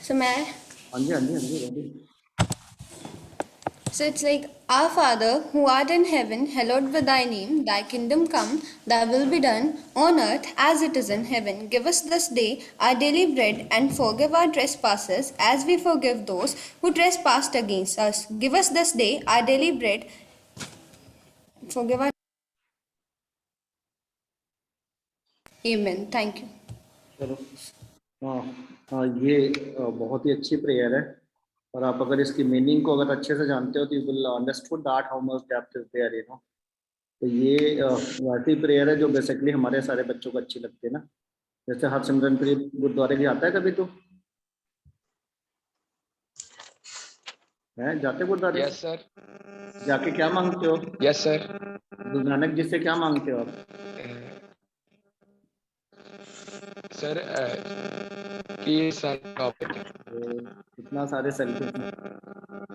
So may I? Ready. So it's like, Our Father, who art in heaven, hallowed be thy name. Thy kingdom come, thy will be done, on earth as it is in heaven. Give us this day our daily bread, and forgive our trespasses, as we forgive those who trespass against us. Give us this day our daily bread. Forgive our. Amen. Thank you. चलो हाँ हाँ, ये बहुत ही अच्छी prayer है, और आप अगर इसकी मीनिंग को अगर अच्छे से जानते हो तो you will understood that how much depth is there, you know. तो ये वैसी प्रेयर है जो बेसिकली हमारे सारे बच्चों को अच्छी लगती है ना। जैसे हरसिमरन प्रीत गुरुद्वारे भी आता है कभी तो है, जाते गुरुद्वारे? Yes sir. जाके क्या मांगते हो? Yes sir. गुरु नानक जी से क्या मांगते हो आप? सर कि सारे टॉपिक इतना सारे सेल्फिश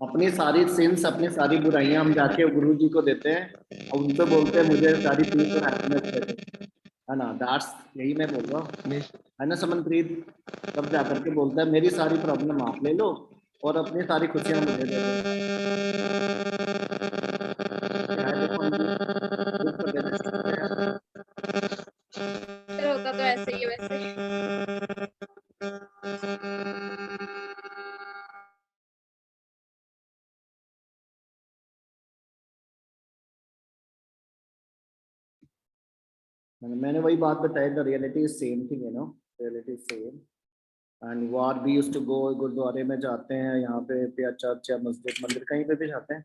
अपनी सारी सिंस, अपनी सारी बुराइयां हम जाके गुरु जी को देते हैं और उनसे बोलते हैं मुझे सारी पीस और हैप्पीनेस दे दो, है ना। दैट्स यही मैं बोल रहा हूँ, है ना समनप्रीत। तब जाकर के बोलता है मेरी सारी प्रॉब्लम आप ले लो और अपनी सारी खुशियां मुझे दे दो। सर होता तो ऐसे ही है वैसे। मैंने वही बात बताई, the reality is same thing, you know, reality is same. And where we used to go, गुरुद्वारे में जाते हैं, यहाँ पे या चर्च या मस्जिद मंदिर कहीं पे भी जाते हैं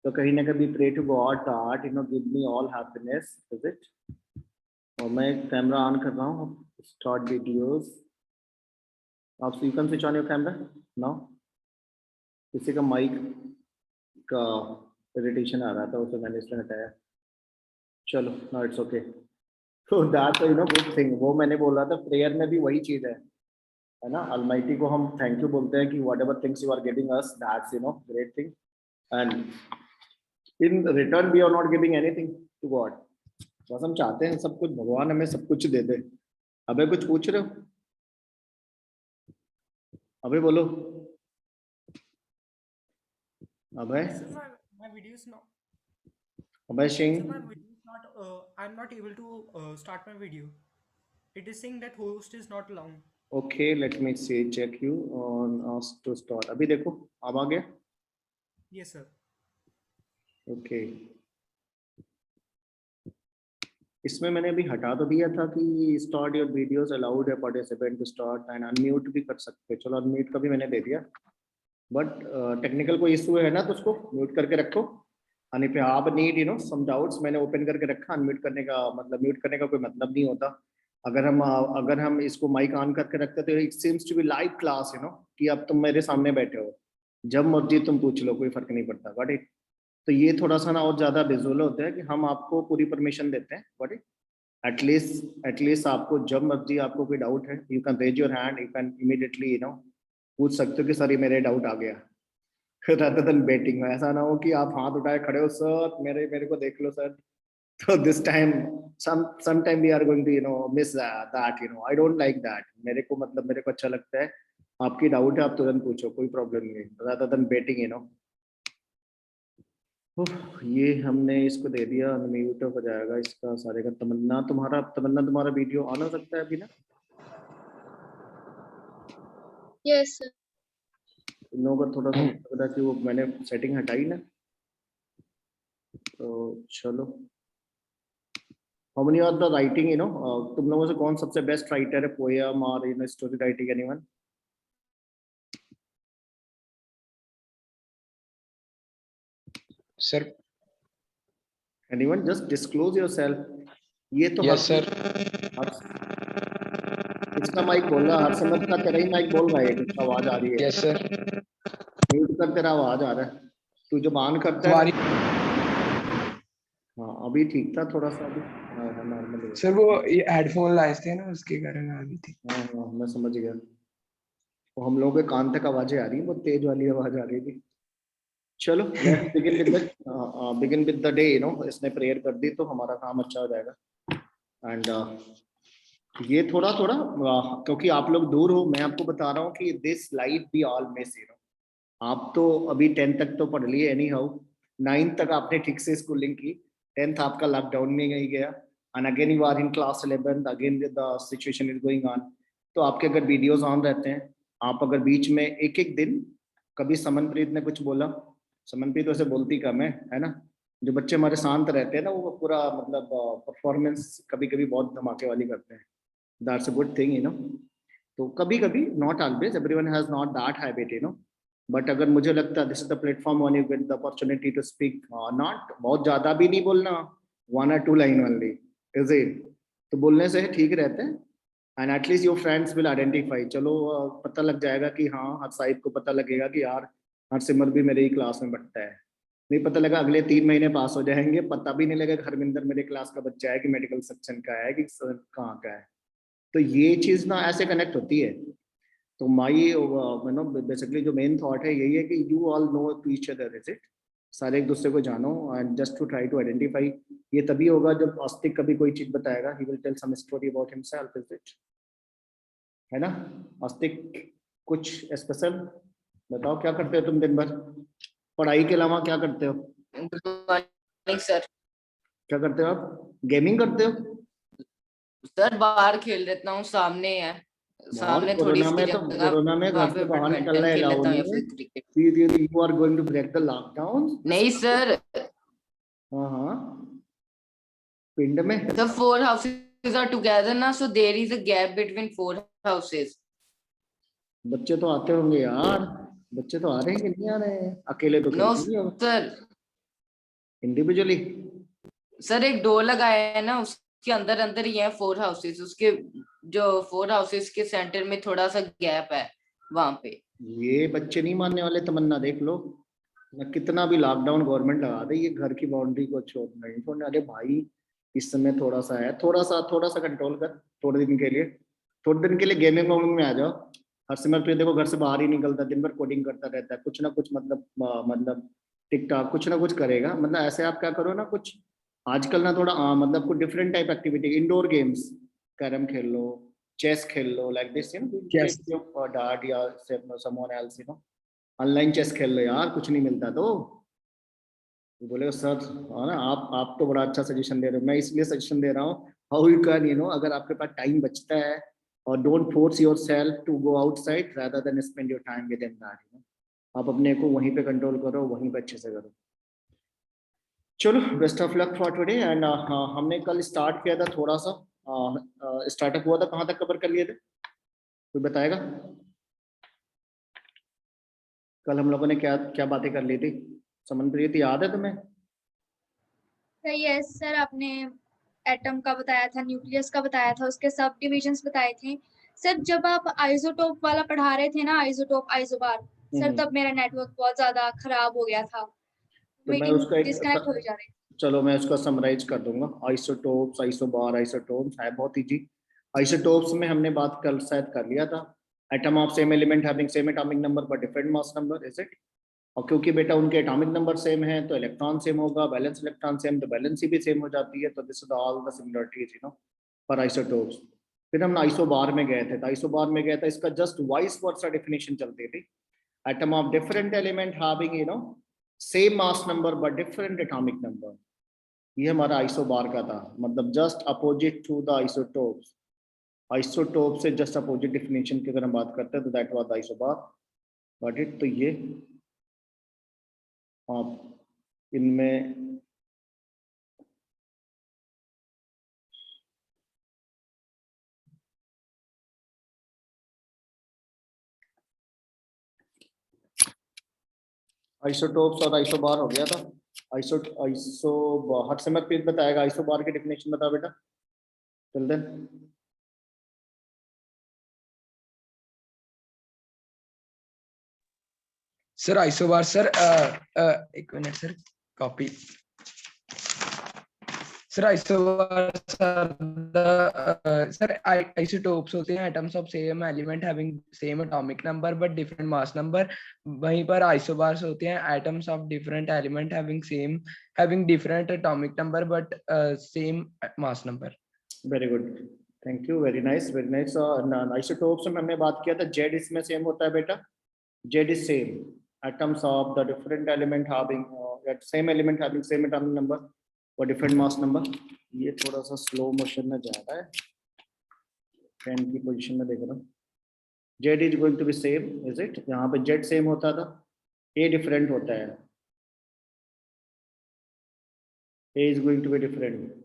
तो कहीं ना कहीं pray to God that you know give me all happiness, is it. और मैं कैमरा ऑन कर रहा हूँ, स्टार्ट वीडियोस। आप you can switch on your camera now. किसी का माइक का इरिटेशन आ रहा था, उसे मैंने इसलिए हटाया। चलो नो इट्स ओके। तो that you no good thing, वो मैंने बोला था प्रेयर में भी वही चीज है ना। अलमाइटी को हम थैंक यू बोलते हैं कि whatever things you are giving us, that's you know great thing, and in return we are not giving anything to God. बस हम चाहते हैं सब कुछ भगवान हमें सब कुछ दे दे। अबे कुछ पूछ रहे हो? अबे बोलो अभय। My video is not. Abhay Singh. Sir, my video is not. I'm not able to start my video. It is saying that host is not allowed. Okay let me see check you on ask to start. अभी देखो अब आ गया। Yes, sir. Okay इसमें मैंने अभी हटा तो दिया था कि स्टार्ट योर वीडियोस अलाउड है participant to start and unmute भी कर सकते हैं। चलो अनम्यूट का भी मैंने दे दिया, बट टेक्निकल कोई इशू है ना तो उसको म्यूट करके रखो। And if you have need you know some doubts, मैंने ओपन करके रखा। अनम्यूट करने का मतलब म्यूट करने का कोई मतलब नहीं होता। अगर हम इसको माइक ऑन करके रखते तो it seems to be live class, you know, कि अब तुम मेरे सामने बैठे हो, जब मर्जी तुम पूछ लो, कोई फर्क नहीं पड़ता। बट तो ये थोड़ा सा ना और ज्यादा विजुअल होता है कि हम आपको पूरी परमिशन देते हैं। बट एटलीस्ट आपको जब मर्जी आपको कोई डाउट है you can raise your hand, you can immediately you know पूछ सकते हो कि सर ये मेरे डाउट आ गया। rather than बेटिंग में ऐसा ना हो कि आप हाथ उठाए खड़े हो सर मेरे को देख लो सर। तो this time sometime we are going to you know miss that you know I don't like that। मेरे को मतलब मेरे को अच्छा लगता है आपकी डाउट है आप तुरंत पूछो, कोई प्रॉब्लम नहीं, rather than betting you know. ये हमने इसको दे दिया, अनम्यूट हो जाएगा इसका सारे का। तमन्ना तुम्हारा वीडियो ऑन हो सकता है अभी ना? Yes, sir. इन लोगों को थोड़ा सा लग रहा है कि वो मैंने सेटिंग हटाई ना, तो चलो। How many are the writing you know, तुम लोगों से कौन सबसे बेस्ट राइटर है पोएम और you know story writing, anyone? Sir. Anyone just disclose yourself. ये तो यस सर। इसका माइक बोल रहा है, हरसिमरत का तेरा ही माइक बोल रहा है, कुछ आवाज आ रही है। Yes sir. म्यूट कर, तेरा आवाज आ रहा है, तू जब ऑन करता है तुम्हारी हाँ अभी ठीक था थोड़ा सा, अभी हाँ नॉर्मल। सर वो ये हेडफोन लाए थे ना उसके कारण आ रही थी। हाँ हाँ मैं समझ गया। वो हम लोगों के कान तक आवाजें आ रही है, बहुत तेज वाली आवाज आ रही थी। चलो let's begin with the day, you know. इसने प्रेयर कर दी तो हमारा काम अच्छा हो जाएगा। एंड ये थोड़ा थोड़ा क्योंकि आप लोग दूर हो, मैं आपको बता रहा हूँ कि this life be all miss, you know. आप तो अभी 10th तक तो पढ़ लिए एनी हाउ, 9th तक आपने ठीक से स्कूलिंग की, 10th आपका लॉकडाउन में ही गया, and again you are in class 11th, again the situation is going on. तो आपके अगर वीडियोस ऑन रहते हैं, आप अगर बीच में एक एक दिन कभी समनप्रीत ने कुछ बोला, समनप्रीत वैसे बोलती कम है ना, जो बच्चे हमारे शांत रहते हैं ना वो पूरा मतलब परफॉर्मेंस कभी कभी बहुत धमाके वाली करते हैं, that's a good thing, you know. तो कभी कभी, not always, everyone has not that habit, you know. But अगर मुझे लगता है this is the platform one you get the opportunity to speak, not बहुत ज्यादा भी नहीं बोलना, 1 or 2 line only, is it. तो बोलने से ठीक रहते हैं, and at least your friends will identify, चलो पता लग जाएगा कि हाँ, हर साहिब को पता लगेगा कि यार हर सिमर भी मेरे ही क्लास में बैठता है। नहीं पता लगा अगले 3 महीने पास हो जाएंगे, पता भी नहीं लगेगा हरमिंदर मेरे क्लास का बच्चा है कि मेडिकल सेक्शन का है कि कहाँ का है। तो ये चीज ना ऐसे कनेक्ट होती है। तो माई नो बेसिकली जो मेन थॉट है यही है कि you all know to each other, is it. सारे एक दूसरे को जानो and just to try to identify. ये तभी होगा जब आस्तिक कभी कोई चीज बताएगा, he will tell some story about himself, is it, है ना। आस्तिक, कुछ स्पेशल बताओ, क्या करते हो तुम दिन भर, पढ़ाई के अलावा क्या करते हो? Good morning sir. क्या करते हो आप? गेमिंग करते हो? सर बाहर खेल लेता हूँ, सामने है, और सामने थोड़ी कोरोना सी में तो, जगह, कोरोना में वहां घर पे से बाहर निकलना बैडमिंटन खेल अलाउ लेता हूँ नहीं या है। फिर cricket. You are going to break the lockdown? नहीं सर, हाँ हाँ, पिंड में। the four houses are together ना, so there is a gap between four houses. बच्चे तो आते होंगे यार, बच्चे तो आ रहे हैं कि नहीं आ रहे हैं? अकेले तो No खेलते नहीं हो, सर, इंडिविजुअली। सर एक डोर लगाया है ना, उसके अंदर अंदर ही है फोर हाउसेस, उसके जो फोर हाउसेस के सेंटर में थोड़ा सा गैप है वहां पे। ये बच्चे नहीं मानने वाले, तमन्ना देख लो ना, कितना भी लॉकडाउन गवर्नमेंट लगा दे, ये घर की बाउंड्री को छोड़ नहीं छोड़ने। अरे भाई, इस समय थोड़ा सा है, थोड़ा सा कंट्रोल कर, थोड़े दिन के लिए, थोड़े दिन के लिए गेमिंग वेमिंग में आ जाओ। हरसिमरत देखो घर से बाहर ही निकलता, दिन भर कोडिंग करता रहता है, कुछ ना कुछ मतलब टिकटॉक कुछ ना कुछ करेगा, मतलब ऐसे आप क्या करो ना कुछ, आजकल ना थोड़ा मतलब कुछ different type activity, indoor games, carrom खेल लो, चेस खेल लो, like this, you know, play Yes. Dart या someone else, you know, online chess खेल लो यार, कुछ नहीं मिलता तो। वो बोलेगा सर, हाँ ना, आप तो बड़ा अच्छा सजेशन दे रहे हो, मैं इसलिए सजेशन दे रहा हूँ, how you can, you know, अगर आपके पास टाइम बचता है, और don't force yourself to go outside rather than spend your time within that, you know. आप अपने को वहीं पे कंट्रोल करो, वहीं पे अच्छे से करो। चलो, best of luck for today. And हमने कल स्टार्ट किया था थोड़ा सा, स्टार्टअप हुआ था, कहाँ तक कवर कर लिए थे, कोई बताएगा? कल हम लोगों ने क्या क्या बातें कर ली थी? समनप्रीत, याद है तुम्हें? यस सर, आपने एटम का बताया था, न्यूक्लियस का बताया था, उसके सब डिविजन्स बताए थे सर। जब आप आइसोटोप वाला पढ़ा रहे थे ना, आइसोटोप आइसोबार सर, तब मेरा नेटवर्क बहुत ज्यादा खराब हो गया था, तो मैं मीटिंग उसका डिस्कनेक्ट हो जा रही थी। चलो मैं उसका समराइज कर दूंगा। आइसोटोप्स, आइसोबार, आइसोटोप्स है बहुत इजी। आइसोटोप्स में हमने बात कल शायद कर लिया था, atom of same element having same atomic number but different mass number, is it. और क्योंकि बेटा उनके एटॉमिक नंबर सेम है तो इलेक्ट्रॉन सेम होगा, बैलेंस इलेक्ट्रॉन सेम तो वैलेंसी भी सेम हो जाती है, तो this is all the similarities, you know, for isotopes. फिर हम आइसोबार में गए थे, तो आइसोबार में गए थे, इसका जस्ट वाइस वर्सा डेफिनेशन चलती थी, atom of different element having, you know, same mass number but different atomic number. ये हमारा आइसोबार का था, मतलब just opposite to the isotopes. Isotope से जस्ट अपोजिट डेफिनेशन की अगर हम बात करते हैं तो that was isobar, got it. तो ये आप इनमें आइसोटोप्स और आइसोबार हो गया था। हर समय फिर बताएगा आइसोबार की डेफिनेशन, बता बेटा, चल देन। सर आइसोबार सर, एक minute sir, copy. Sir isobar sir isotopes होते हैं atoms of same element having same atomic number but different mass number. वहीं पर आइसोबार्स होते हैं atoms of different element having different atomic number but same mass number. Very good, thank you, very nice very nice. Isotopes में हमने बात किया था, Z इसमें सेम होता है बेटा, Z is same atoms of the different element having at same element having same atomic number or different mass number। ये थोड़ा सा स्लो मोशन में जा रहा है, पेन की पोजीशन में देख रहा हूँ। Z is going to be same, is it? यहाँ पे जेड सेम होता था, ए डिफरेंट होता है, A is going to be different.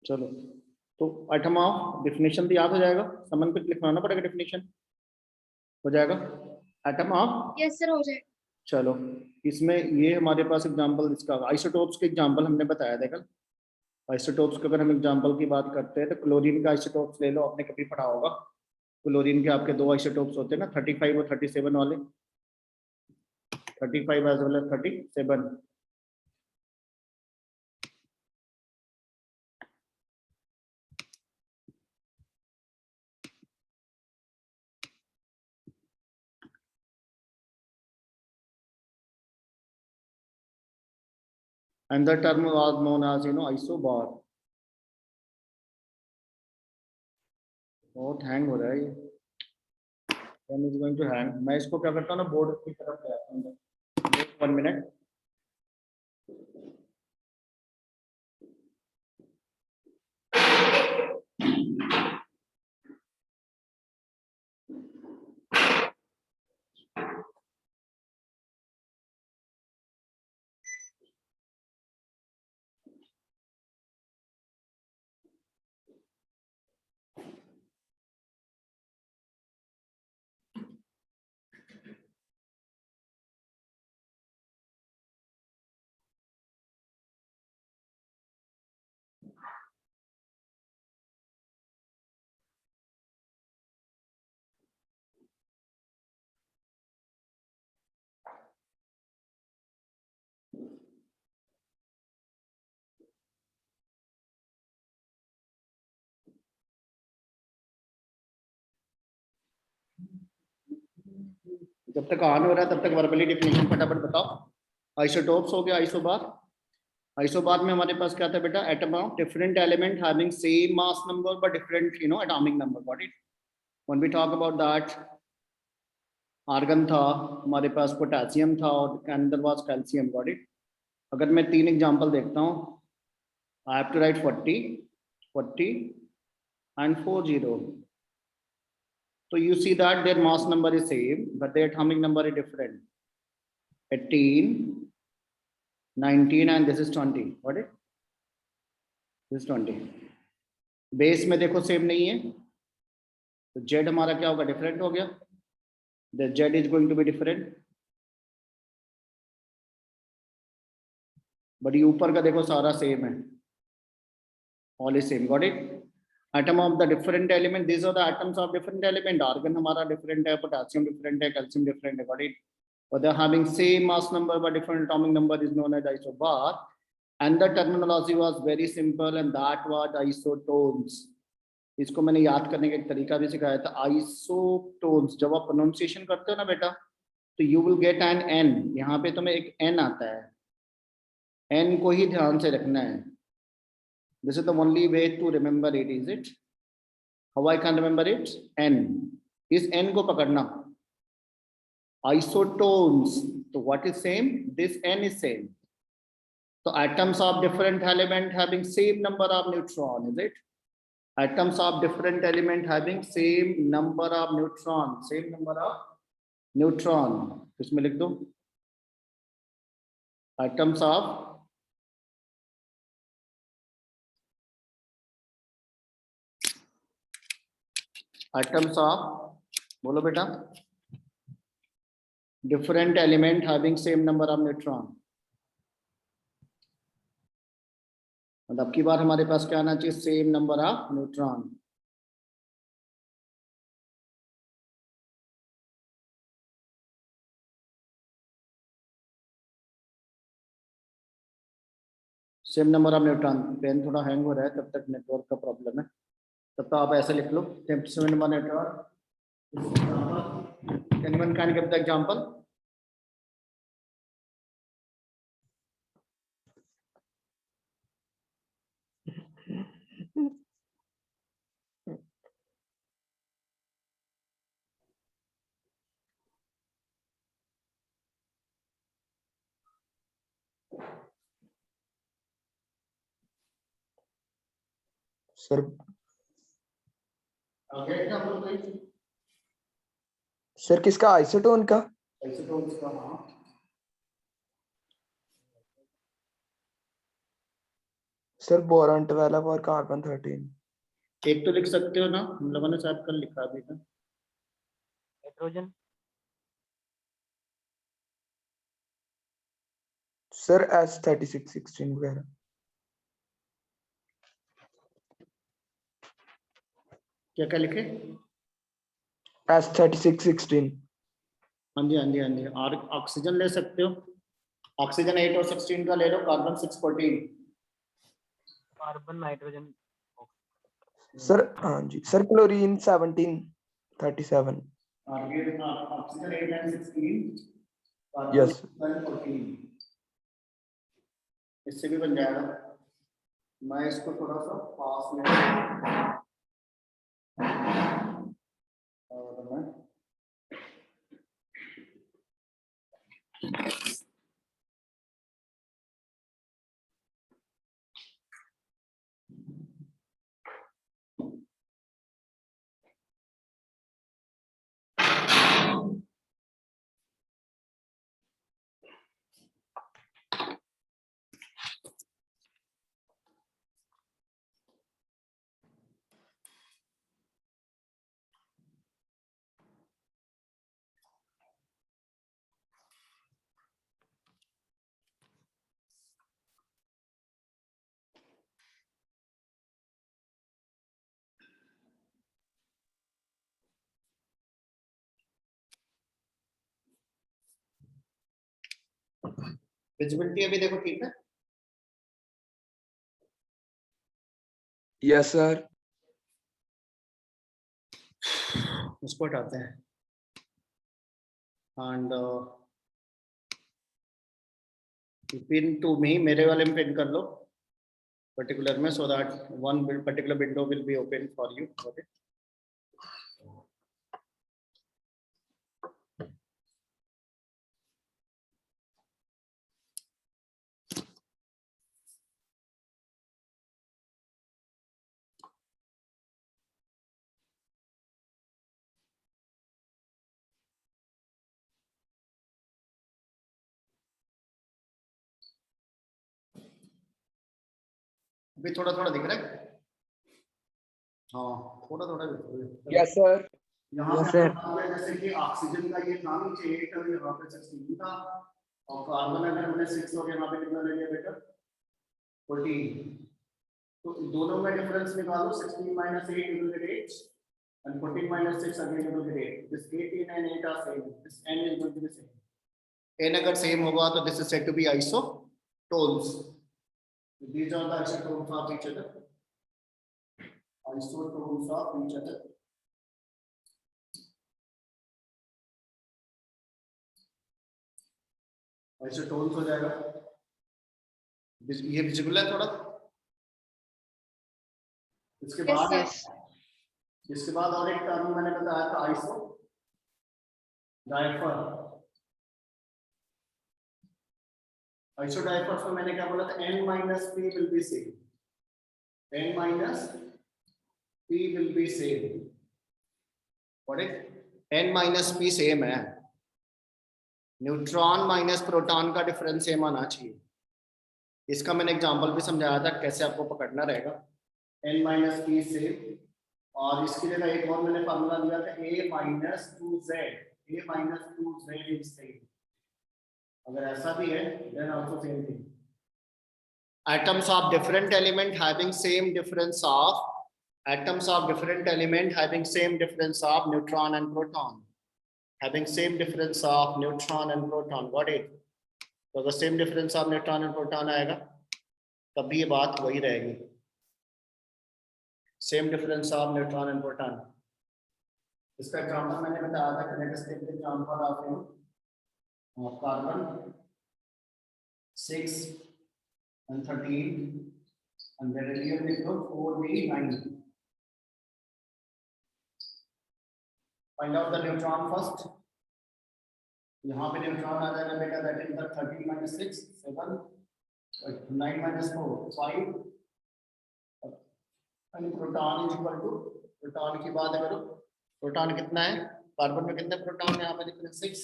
चलो, तो आइटम ऑफ डेफिनेशन तो याद हो जाएगा, समन पे लिखवाना पड़ेगा, डेफिनेशन हो जाएगा आइटम ऑफ। यस सर, हो जाए। चलो, इसमें ये हमारे पास एग्जांपल, इसका आइसोटोप्स के एग्जांपल हमने बताया था कल। आइसोटोप्स के अगर हम एग्जांपल की बात करते हैं तो क्लोरीन का आइसोटोप्स ले लो, आपने कभी पढ़ा होगा। क्लोरीन के आपके दो आइसोटोप्स होते हैं ना, 35 और 37 वाले, 35 as well as 37। and the term was known as isobar। बहुत हैंग हो रहा है ये, pen is going to hang. मैं इसको क्या करता हूँ ना, बोर्ड की तरफ ले आता हूँ। 1 मिनट। जब तक ऑन हो रहा है तब तक वर्बली डेफिनेशन फटाफट बताओ। आइसोटोप्स हो गया, आइसोबार। आइसोबार में हमारे पास क्या था बेटा, atom of different element having same mass number but different atomic number. Got it? When we talk about that, argon था हमारे पास, पोटेशियम था और अंदर वाज कैल्शियम। Got it? अगर मैं 3 एग्जांपल देखता हूँ, I have to write 40 and 40। So you see that their mass number is same, but their atomic number is different. 18, 19 and this is 20. What is? This is 20. Base में देखो same नहीं है, तो Z हमारा क्या होगा, डिफरेंट हो गया। The Z is going to be different. But ये ऊपर का देखो सारा सेम है, all is same. Got it? Atom of the different element, these are the atoms of different element। argon हमारा different है, potassium different है, calcium different है। Got it? But they're having same mass number but different atomic number is known as isobar। and the terminology was very simple and that was isotones। इसको मैंने याद करने का एक तरीका भी सिखाया था, आइसोटोन्स। जब आप प्रोनाउंसिएशन करते हो ना बेटा, तो you will get N N, यहाँ पे तुम्हें एक एन आता है, एन को ही ध्यान से रखना है। This is the only way to remember it. Is it? How I can remember it? N, इस एन को पकड़ना। आइसोटोन्स, तो what is same? This N is same. तो atoms of different element having same number of neutron. Is it? atoms of different element having same number of neutron, same number of neutron। इसमें लिख दो atoms of बोलो बेटा, different element having same number of neutron। मतलब की बार हमारे पास क्या आना चाहिए, same number of neutron. Same number of neutron. Pen थोड़ा हैंग हो रहा है, तब तक नेटवर्क का प्रॉब्लम है, तब तक आप ऐसे लिख लो 77 number neutron. Anyone can give the example? Sir Okay, example please. Sir किसका आइसोटोन का? Isotopes का, हाँ। सर बोरॉन 12 और कार्बन 13। एक तो लिख सकते हो ना, हम लोगों ने शायद कल लिखा भी था। नाइट्रोजन। सर S3616 वगैरह। क्या क्या लिखे? S3616। हाँ जी, हाँ जी, हाँ जी। और ऑक्सीजन ले सकते हो, ऑक्सीजन 8 और 16 का ले लो, कार्बन 614। Carbon nitrogen. सर हाँ जी सर, क्लोरीन 1737। और ये ऑक्सीजन 8 and 16, कार्बन Yes. 14। इससे भी बन जाएगा। मैं इसको थोड़ा सा पास में और मैं विजिबिलिटी अभी देखो ठीक है? Yes sir. उसको हटाते हैं एंड पिन टू मी, मेरे वाले में पिन कर लो पर्टिकुलर में, so that one particular window will be open for you. Okay, अभी थोड़ा थोड़ा दिख रहा है? हाँ, थोड़ा थोड़ा दिख रहा है। Yes sir. यहाँ Yes, पे sir. आपको जैसे कि ऑक्सीजन का ये था नीचे 8 और यहाँ पे 16 था, और कार्बन अगर हमने 6 और यहाँ पे कितना ले लिया बेटा? 14। तो दोनों में डिफरेंस निकालो, 16 minus 8 you will get 8 and 14 minus 6 again you will get 8. This 18 and 8 are same. This n is going to be same. n अगर सेम होगा तो this is said to be isotones. These are the isotones of each other. Isotones of each other. Isotones हो जाएगा। ये visible है थोड़ा? इसके Yes, बाद sir. इसके बाद और एक टर्म मैंने बताया था, आइसो डायफर। आइसो डायफर में मैंने क्या बोला था? n minus p will be same. n minus p will be same. What is n minus p same है, न्यूट्रॉन माइनस प्रोटॉन का डिफरेंस सेम आना चाहिए। इसका मैंने एग्जांपल भी समझाया था कैसे आपको पकड़ना रहेगा। n माइनस पी सेम, और इसकी जगह एक और मैंने फार्मूला दिया था a minus 2z, a minus 2z is same. अगर ऐसा भी है then also same thing. atoms of different element having same difference of atoms of different element having same difference of neutron and proton, having same difference of neutron and proton. Got it? So the same difference of neutron and proton आएगा तब भी ये बात वही रहेगी, same difference of neutron and proton. इसका example मैंने बताया था, characteristic example of carbon 6 and 13 and beryllium लिख लो 4b9। Find out the neutron first. यहाँ पे न्यूट्रॉन आ जाएगा बेटा, that is the 13 minus 6 7 9 minus 4 5 and proton is equal to, proton की बात करो, प्रोटॉन कितना है, कार्बन में कितने प्रोटॉन, यहाँ पे लिख रहे 6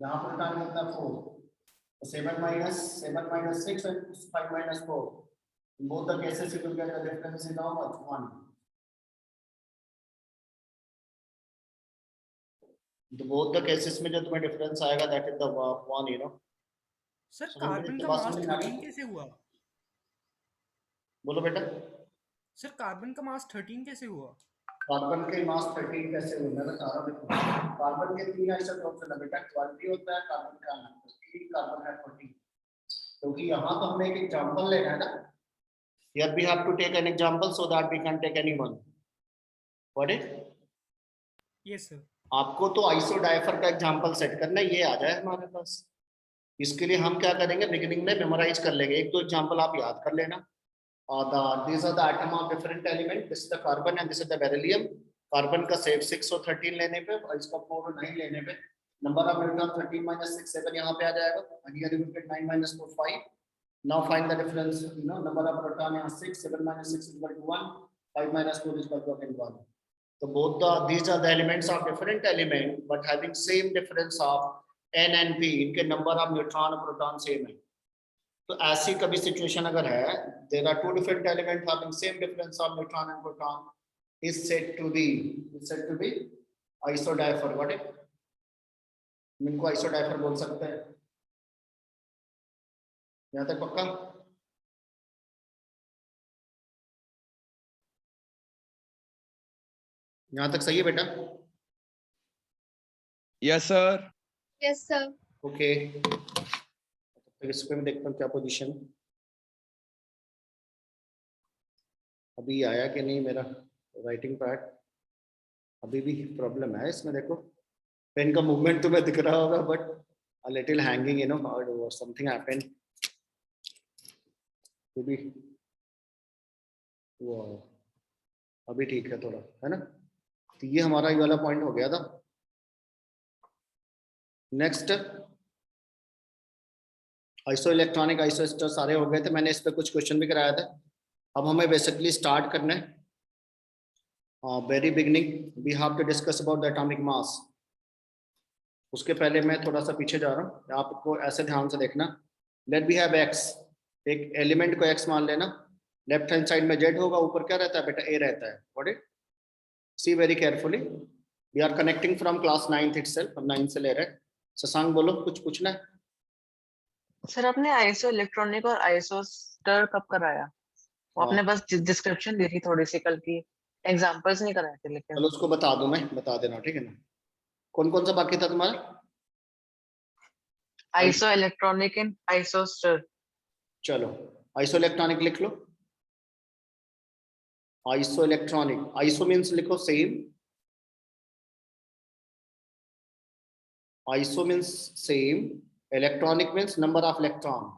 यहाँ प्रोटॉन कितना 4, तो 7 minus 6 and 5 minus 4, both the cases you will get the difference is how much 1। तो both the cases में जो तुम्हें डिफरेंस आएगा that is the 1, you know। Sir So, carbon का बात मास समझ में आ गई? 13 कैसे हुआ? बोलो बेटा, सर कार्बन का मास 13 कैसे हुआ? कार्बन के मास 13 कैसे हुए, मैं बता रहा हूँ। कार्बन के 3 आइसोटोप्स है बेटा, 12 होता है कार्बन का, 3 कार्बन है 14। क्योंकि यहाँ तो हमें एक एग्जांपल लेना है ना, here we have to take an example so that we can take anyone. What is? Yes sir. आपको तो आइसोडाइफर का एग्जांपल सेट करना है, ये आ जाए हमारे पास। इसके लिए हम क्या करेंगे, बिगिनिंग में मेमोराइज कर लेंगे, एक दो एग्जांपल आप याद कर लेना। These are the atom of different element, this is the carbon and this is the beryllium। Carbon का 6 और 13 लेने पे और इसका 4 और 9 लेने पे नंबर ऑफ न्यूट्रॉन 13 minus 6 7 यहाँ पे आ जाएगा, and here you will get 9 minus 4 5। now find the difference, you know, number of proton यहाँ 6 7 minus 6 is equal to 1, 5 minus 4 is equal to again 1। so both these are the elements of different element but having same difference of n and p, इनके number of neutron और proton same है। तो ऐसी कभी situation अगर है, there are two different elements having same difference of neutron and proton, is said to be isodiapher। What it? इनको isodiapher बोल सकते हैं। यहाँ तक पक्का? यहाँ तक सही है बेटा? Yes sir. Yes sir. Okay, इस पे मैं देखता हूँ क्या पोजीशन अभी आया कि नहीं मेरा राइटिंग पैड। अभी भी प्रॉब्लम है इसमें, देखो पेन का मूवमेंट तो मैं दिख रहा होगा but a little hanging, you know, और समथिंग हैपेंड। भी वो अभी ठीक है थोड़ा, है ना। तो ये हमारा ये वाला पॉइंट हो गया था। नेक्स्ट आइसो इलेक्ट्रॉनिक आइसोस्टर सारे हो गए थे, मैंने इस पे कुछ क्वेश्चन भी कराया था। अब हमें बेसिकली स्टार्ट करना है, very beginning we have to discuss about the atomic mass. उसके पहले मैं थोड़ा सा पीछे जा रहा हूँ, आपको ऐसे ध्यान से देखना। लेट वी हैव एक्स, एक एलिमेंट को एक्स मान लेना, लेफ्ट हैंड साइड में जेड होगा, ऊपर क्या रहता है बेटा, ए रहता है। What it? See very carefully, we are connecting from class 9th itself, हम 9 से ले रहे हैं। शशांक बोलो, कुछ पूछना है? सर आपने आइसो इलेक्ट्रॉनिक और आइसोस्टर कब कराया? वो आपने बस डिस्क्रिप्शन दी थी थोड़ी सी कल की, एग्जांपल्स नहीं कराए थे। लेकिन चलो उसको बता दूं, मैं बता देना, ठीक है ना। कौन कौन सा बाकी था तुम्हारा? Iso electronic and isoster. चलो आइसो इलेक्ट्रॉनिक लिख लो। आइसो इलेक्ट्रॉनिक, आइसो मीन्स लिखो same, iso means same, electronic means number of electron.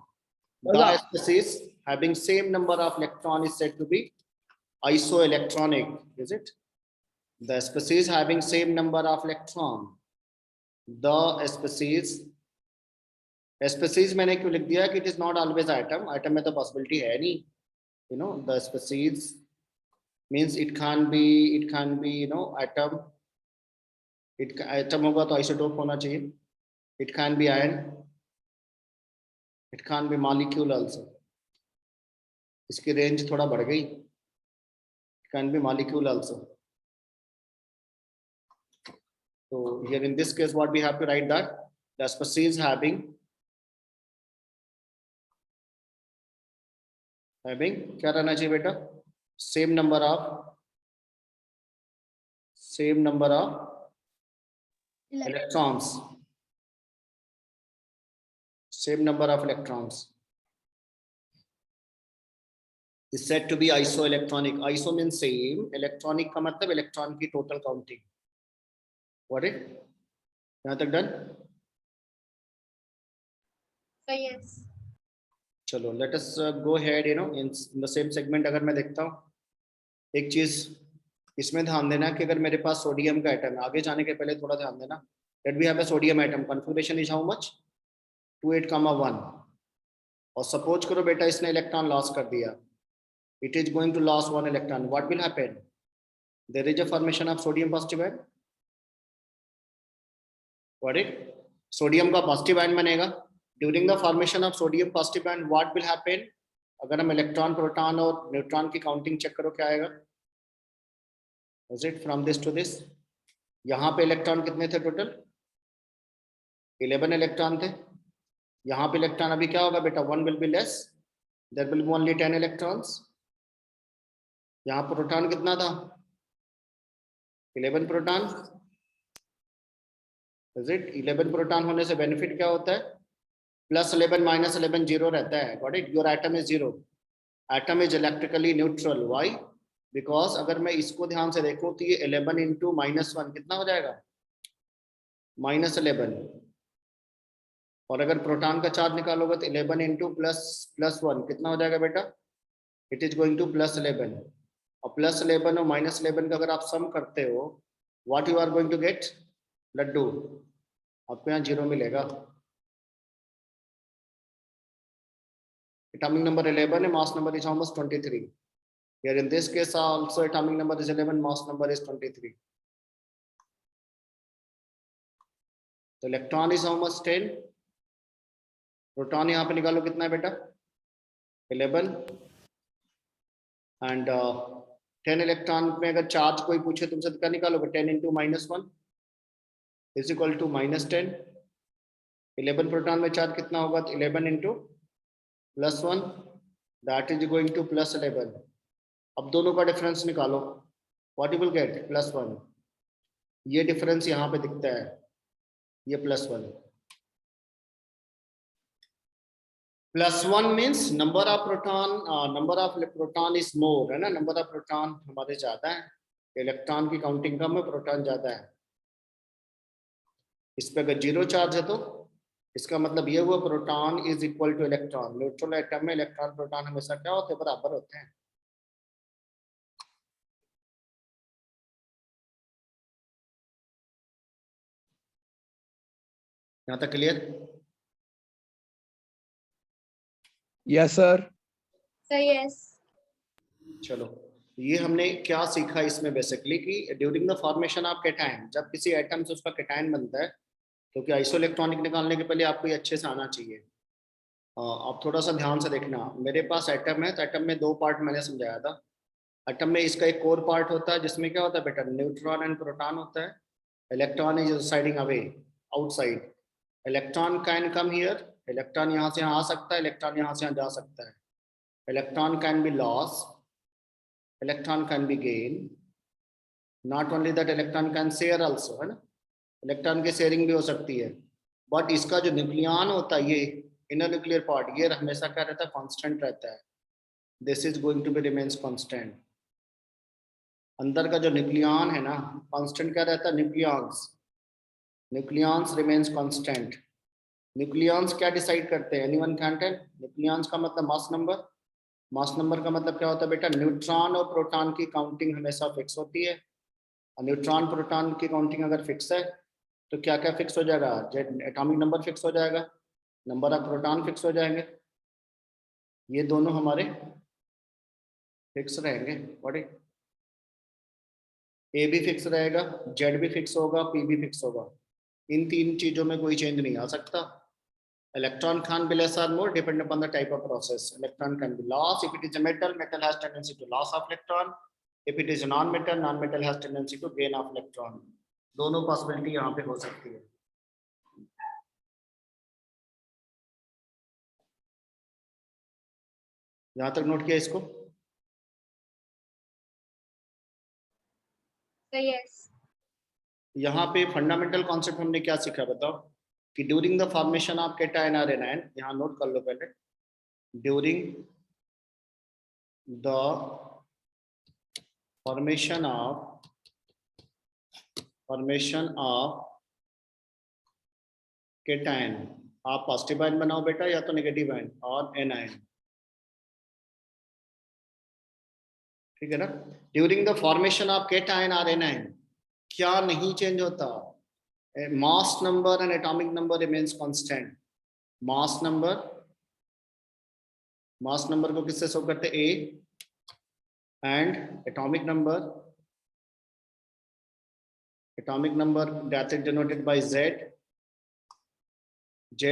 The species having same number of electron is said to be isoelectronic, is it? The species having same number of electron, the species मैंने क्यों लिख दिया कि it is not always atom, atom में तो possibility है नहीं, you know। The species means it can be you know atom, atom होगा तो isotope होना चाहिए, it can be ion, it can be molecule also। इसकी रेंज थोड़ा बढ़ गई, it can be molecule also। So here in this case what we have to write, that the species having क्या रहना चाहिए बेटा, same number of electrons, same number of electrons is said to be isoelectronic. Iso means same, electronic का मतलब electron की total counting. Got it? यहाँ तक done? So yes. चलो let us go ahead, in the same segment. अगर मैं देखता हूँ एक चीज इसमें ध्यान देना कि अगर मेरे पास सोडियम का एटम है, आगे जाने के पहले थोड़ा ध्यान देना, that we have a sodium atom, configuration is how much? 28,1. और सपोज करो बेटा इसने इलेक्ट्रॉन लॉस कर दिया, it is going to lose 1 electron. What will happen? There is a formation of sodium positive ion. Got it? Sodium का positive ion बनेगा. During the formation of sodium positive ion, what will happen? अगर हम electron, proton और neutron की counting check करो, क्या आएगा? Is it from this to this? यहाँ पे इलेक्ट्रॉन कितने थे टोटल? 11 इलेक्ट्रॉन थे. यहाँ पे इलेक्ट्रॉन अभी क्या होगा बेटा? 1 will be less. There will be only 10 electrons. यहाँ प्रोटॉन कितना था? 11 प्रोटॉन. Is it? 11 प्रोटॉन होने से बेनिफिट क्या होता है? +11 -11 0 रहता है. Got it? Your atom is 0. Atom is electrically neutral. Why? Because अगर मैं इसको ध्यान से देखूं तो ये 11 into -1 कितना हो जाएगा? -11. और अगर प्रोटॉन का चार्ज निकालोगे तो 11 into +1 कितना हो जाएगा बेटा? It is going to +11. और +11 और -11 का अगर आप सम करते हो, what you are going to get? Laddu. आपको यहाँ 0 मिलेगा. Atomic number 11 and mass number is how much? 23. Here in this case also atomic number is 11, mass number is 23. So electron is how much? 10. Proton यहाँ पे निकालो कितना है बेटा? 11. And 10 electron में अगर चार्ज कोई पूछे तुमसे तो क्या निकालोगे? 10 into -1 is equal to -10. 11 proton में चार्ज कितना होगा? 11 into +1, that is going to +11. अब दोनों का डिफरेंस निकालो. What you will get? +1. ये डिफरेंस यहाँ पे दिखता है, ये +1. +1 means number of proton is more, है ना? नंबर ऑफ प्रोटॉन हमारे ज्यादा है, इलेक्ट्रॉन की काउंटिंग कम है, प्रोटॉन ज्यादा है. इस पे अगर 0 चार्ज है तो इसका मतलब ये हुआ proton is equal two electron. Neutral atom में इलेक्ट्रॉन प्रोटॉन हमेशा क्या होते हैं? बराबर होते हैं. यहाँ तक clear? Yes sir. So yes. चलो, ये हमने क्या सीखा इसमें बेसिकली कि during the formation of cation, जब किसी एटम से उसका कैटायन बनता है तो कि आइसोइलेक्ट्रॉनिक निकालने के पहले आपको ये अच्छे से आना चाहिए. आप थोड़ा सा ध्यान से देखना. मेरे पास एटम है तो एटम में 2 पार्ट मैंने समझाया था. एटम में इसका एक कोर पार्ट होता है जिसमें क्या होता है बेटा? न्यूट्रॉन एंड प्रोटॉन होता है. Electron is siding away, outside. Electron can come here, electron यहाँ से यहाँ आ सकता है, इलेक्ट्रॉन यहाँ से यहाँ जा सकता है. Electron can be loss, electron can be gain. Not only that, electron can share also, है ना? इलेक्ट्रॉन की शेयरिंग भी हो सकती है. बट इसका जो न्यूक्लियन होता है, ये इनर न्यूक्लियर पार्ट, ये हमेशा क्या रहता है? कांस्टेंट रहता है. This is going to be remains constant. अंदर का जो न्यूक्लियन है ना, कांस्टेंट क्या रहता है? Nucleons remains constant. न्यूक्लियंस क्या डिसाइड करते हैं? Anyone can tell? न्यूक्लियंस का मतलब मास नंबर. मास नंबर का मतलब क्या होता है बेटा? न्यूट्रॉन और प्रोटॉन की काउंटिंग हमेशा फिक्स होती है. और न्यूट्रॉन प्रोटॉन की काउंटिंग अगर फिक्स है तो क्या क्या फिक्स हो जाएगा? एटॉमिक नंबर फिक्स हो जाएगा, नंबर ऑफ प्रोटॉन फिक्स हो जाएंगे. ये दोनों हमारे फिक्स रहेंगे. What it? ए भी फिक्स रहेगा, जेड भी फिक्स होगा, पी भी फिक्स होगा. इन 3 चीजों में कोई चेंज नहीं आ सकता. Electron can be less or more depend upon the type of process. Electron can be lost. If it is a metal, metal has tendency to loss of electron. If it is a non-metal, non-metal has tendency to gain of electron. दोनों possibility यहाँ पे हो सकती है. यहाँ तक note किया इसको? So yes. यहाँ पे फंडामेंटल कॉन्सेप्ट हमने क्या सीखा बताओ? कि during the formation of cation or anion, यहाँ नोट कर लो पहले, during the formation of cation, आप पॉजिटिव आयन बनाओ बेटा या तो नेगेटिव आयन और एनायन, ठीक है ना। During the formation of cation और एनायन क्या नहीं चेंज होता, mass number and atomic number remains constant. Mass number को किससे शो करते, A, and atomic number that is denoted by Z,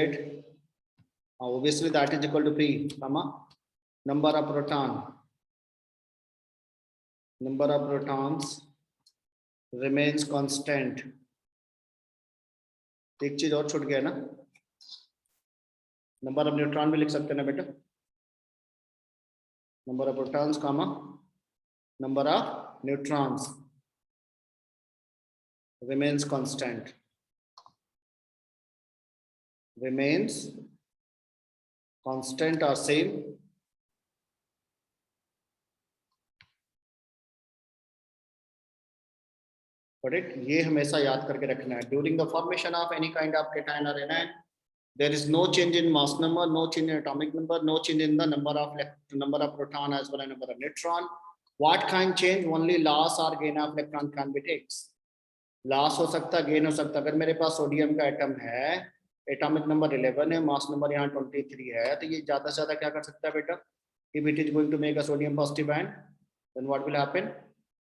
obviously that is equal to P, comma, number of protons remains constant। एक चीज और छूट गया ना, number of neutron भी लिख सकते हैं ना बेटा, number of protons comma number of neutrons remains constant, or same। Got it? ये हमेशा याद करके रखना है। During the formation of any kind of cation और anion there is no change in mass number, no change in atomic number, no change in the number of proton as well as number of neutron। What kind change? Only loss or gain of electron can be takes। Loss हो सकता है, gain हो सकता है। अगर मेरे पास sodium का atom है, एटॉमिक नंबर 11 है, मास नंबर यहाँ 23 है, तो ये ज्यादा से ज्यादा क्या कर सकता है बेटा, if it is going to make a sodium positive ion, then what will happen,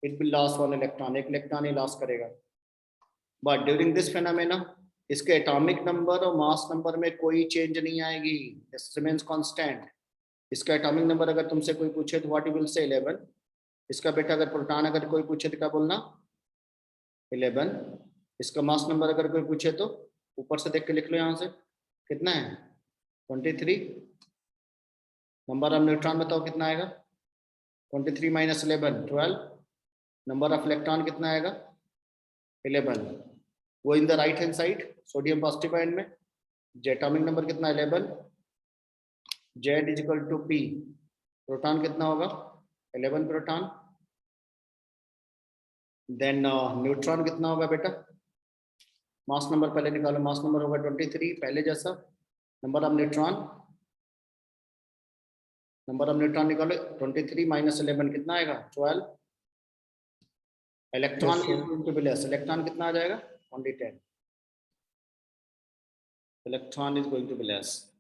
it will lose one electron, एक इलेक्ट्रॉन ही लॉस करेगा। बट ड्यूरिंग दिस फेनोमेना इसके एटॉमिक नंबर और मास नंबर में कोई चेंज नहीं आएगी, दिस रिमेन्स कांस्टेंट। इसका atomic number अगर तुमसे कोई पूछे तो व्हाट यू विल से 11। इसका बेटा अगर प्रोटॉन अगर कोई पूछे तो क्या बोलना 11। इसका मास नंबर अगर कोई पूछे तो ऊपर से देख के लिख लो, यहाँ से कितना है 23। नंबर ऑफ न्यूट्रॉन बताओ कितना आएगा 23 माइनस 11 12। नंबर ऑफ इलेक्ट्रॉन कितना आएगा 11। वो in the right hand side sodium positive ion में एटॉमिक नंबर कितना 11, Z is equal to P। Proton कितना होगा 11 प्रोटॉन। देन न्यूट्रॉन कितना होगा बेटा, मास नंबर पहले निकालो, मास नंबर होगा 23 पहले जैसा। नंबर ऑफ न्यूट्रॉन निकालो 23 माइनस 11 कितना आएगा 12। Electron is going to be less, electron कितना आ जाएगा only 10। Electron is going to be less.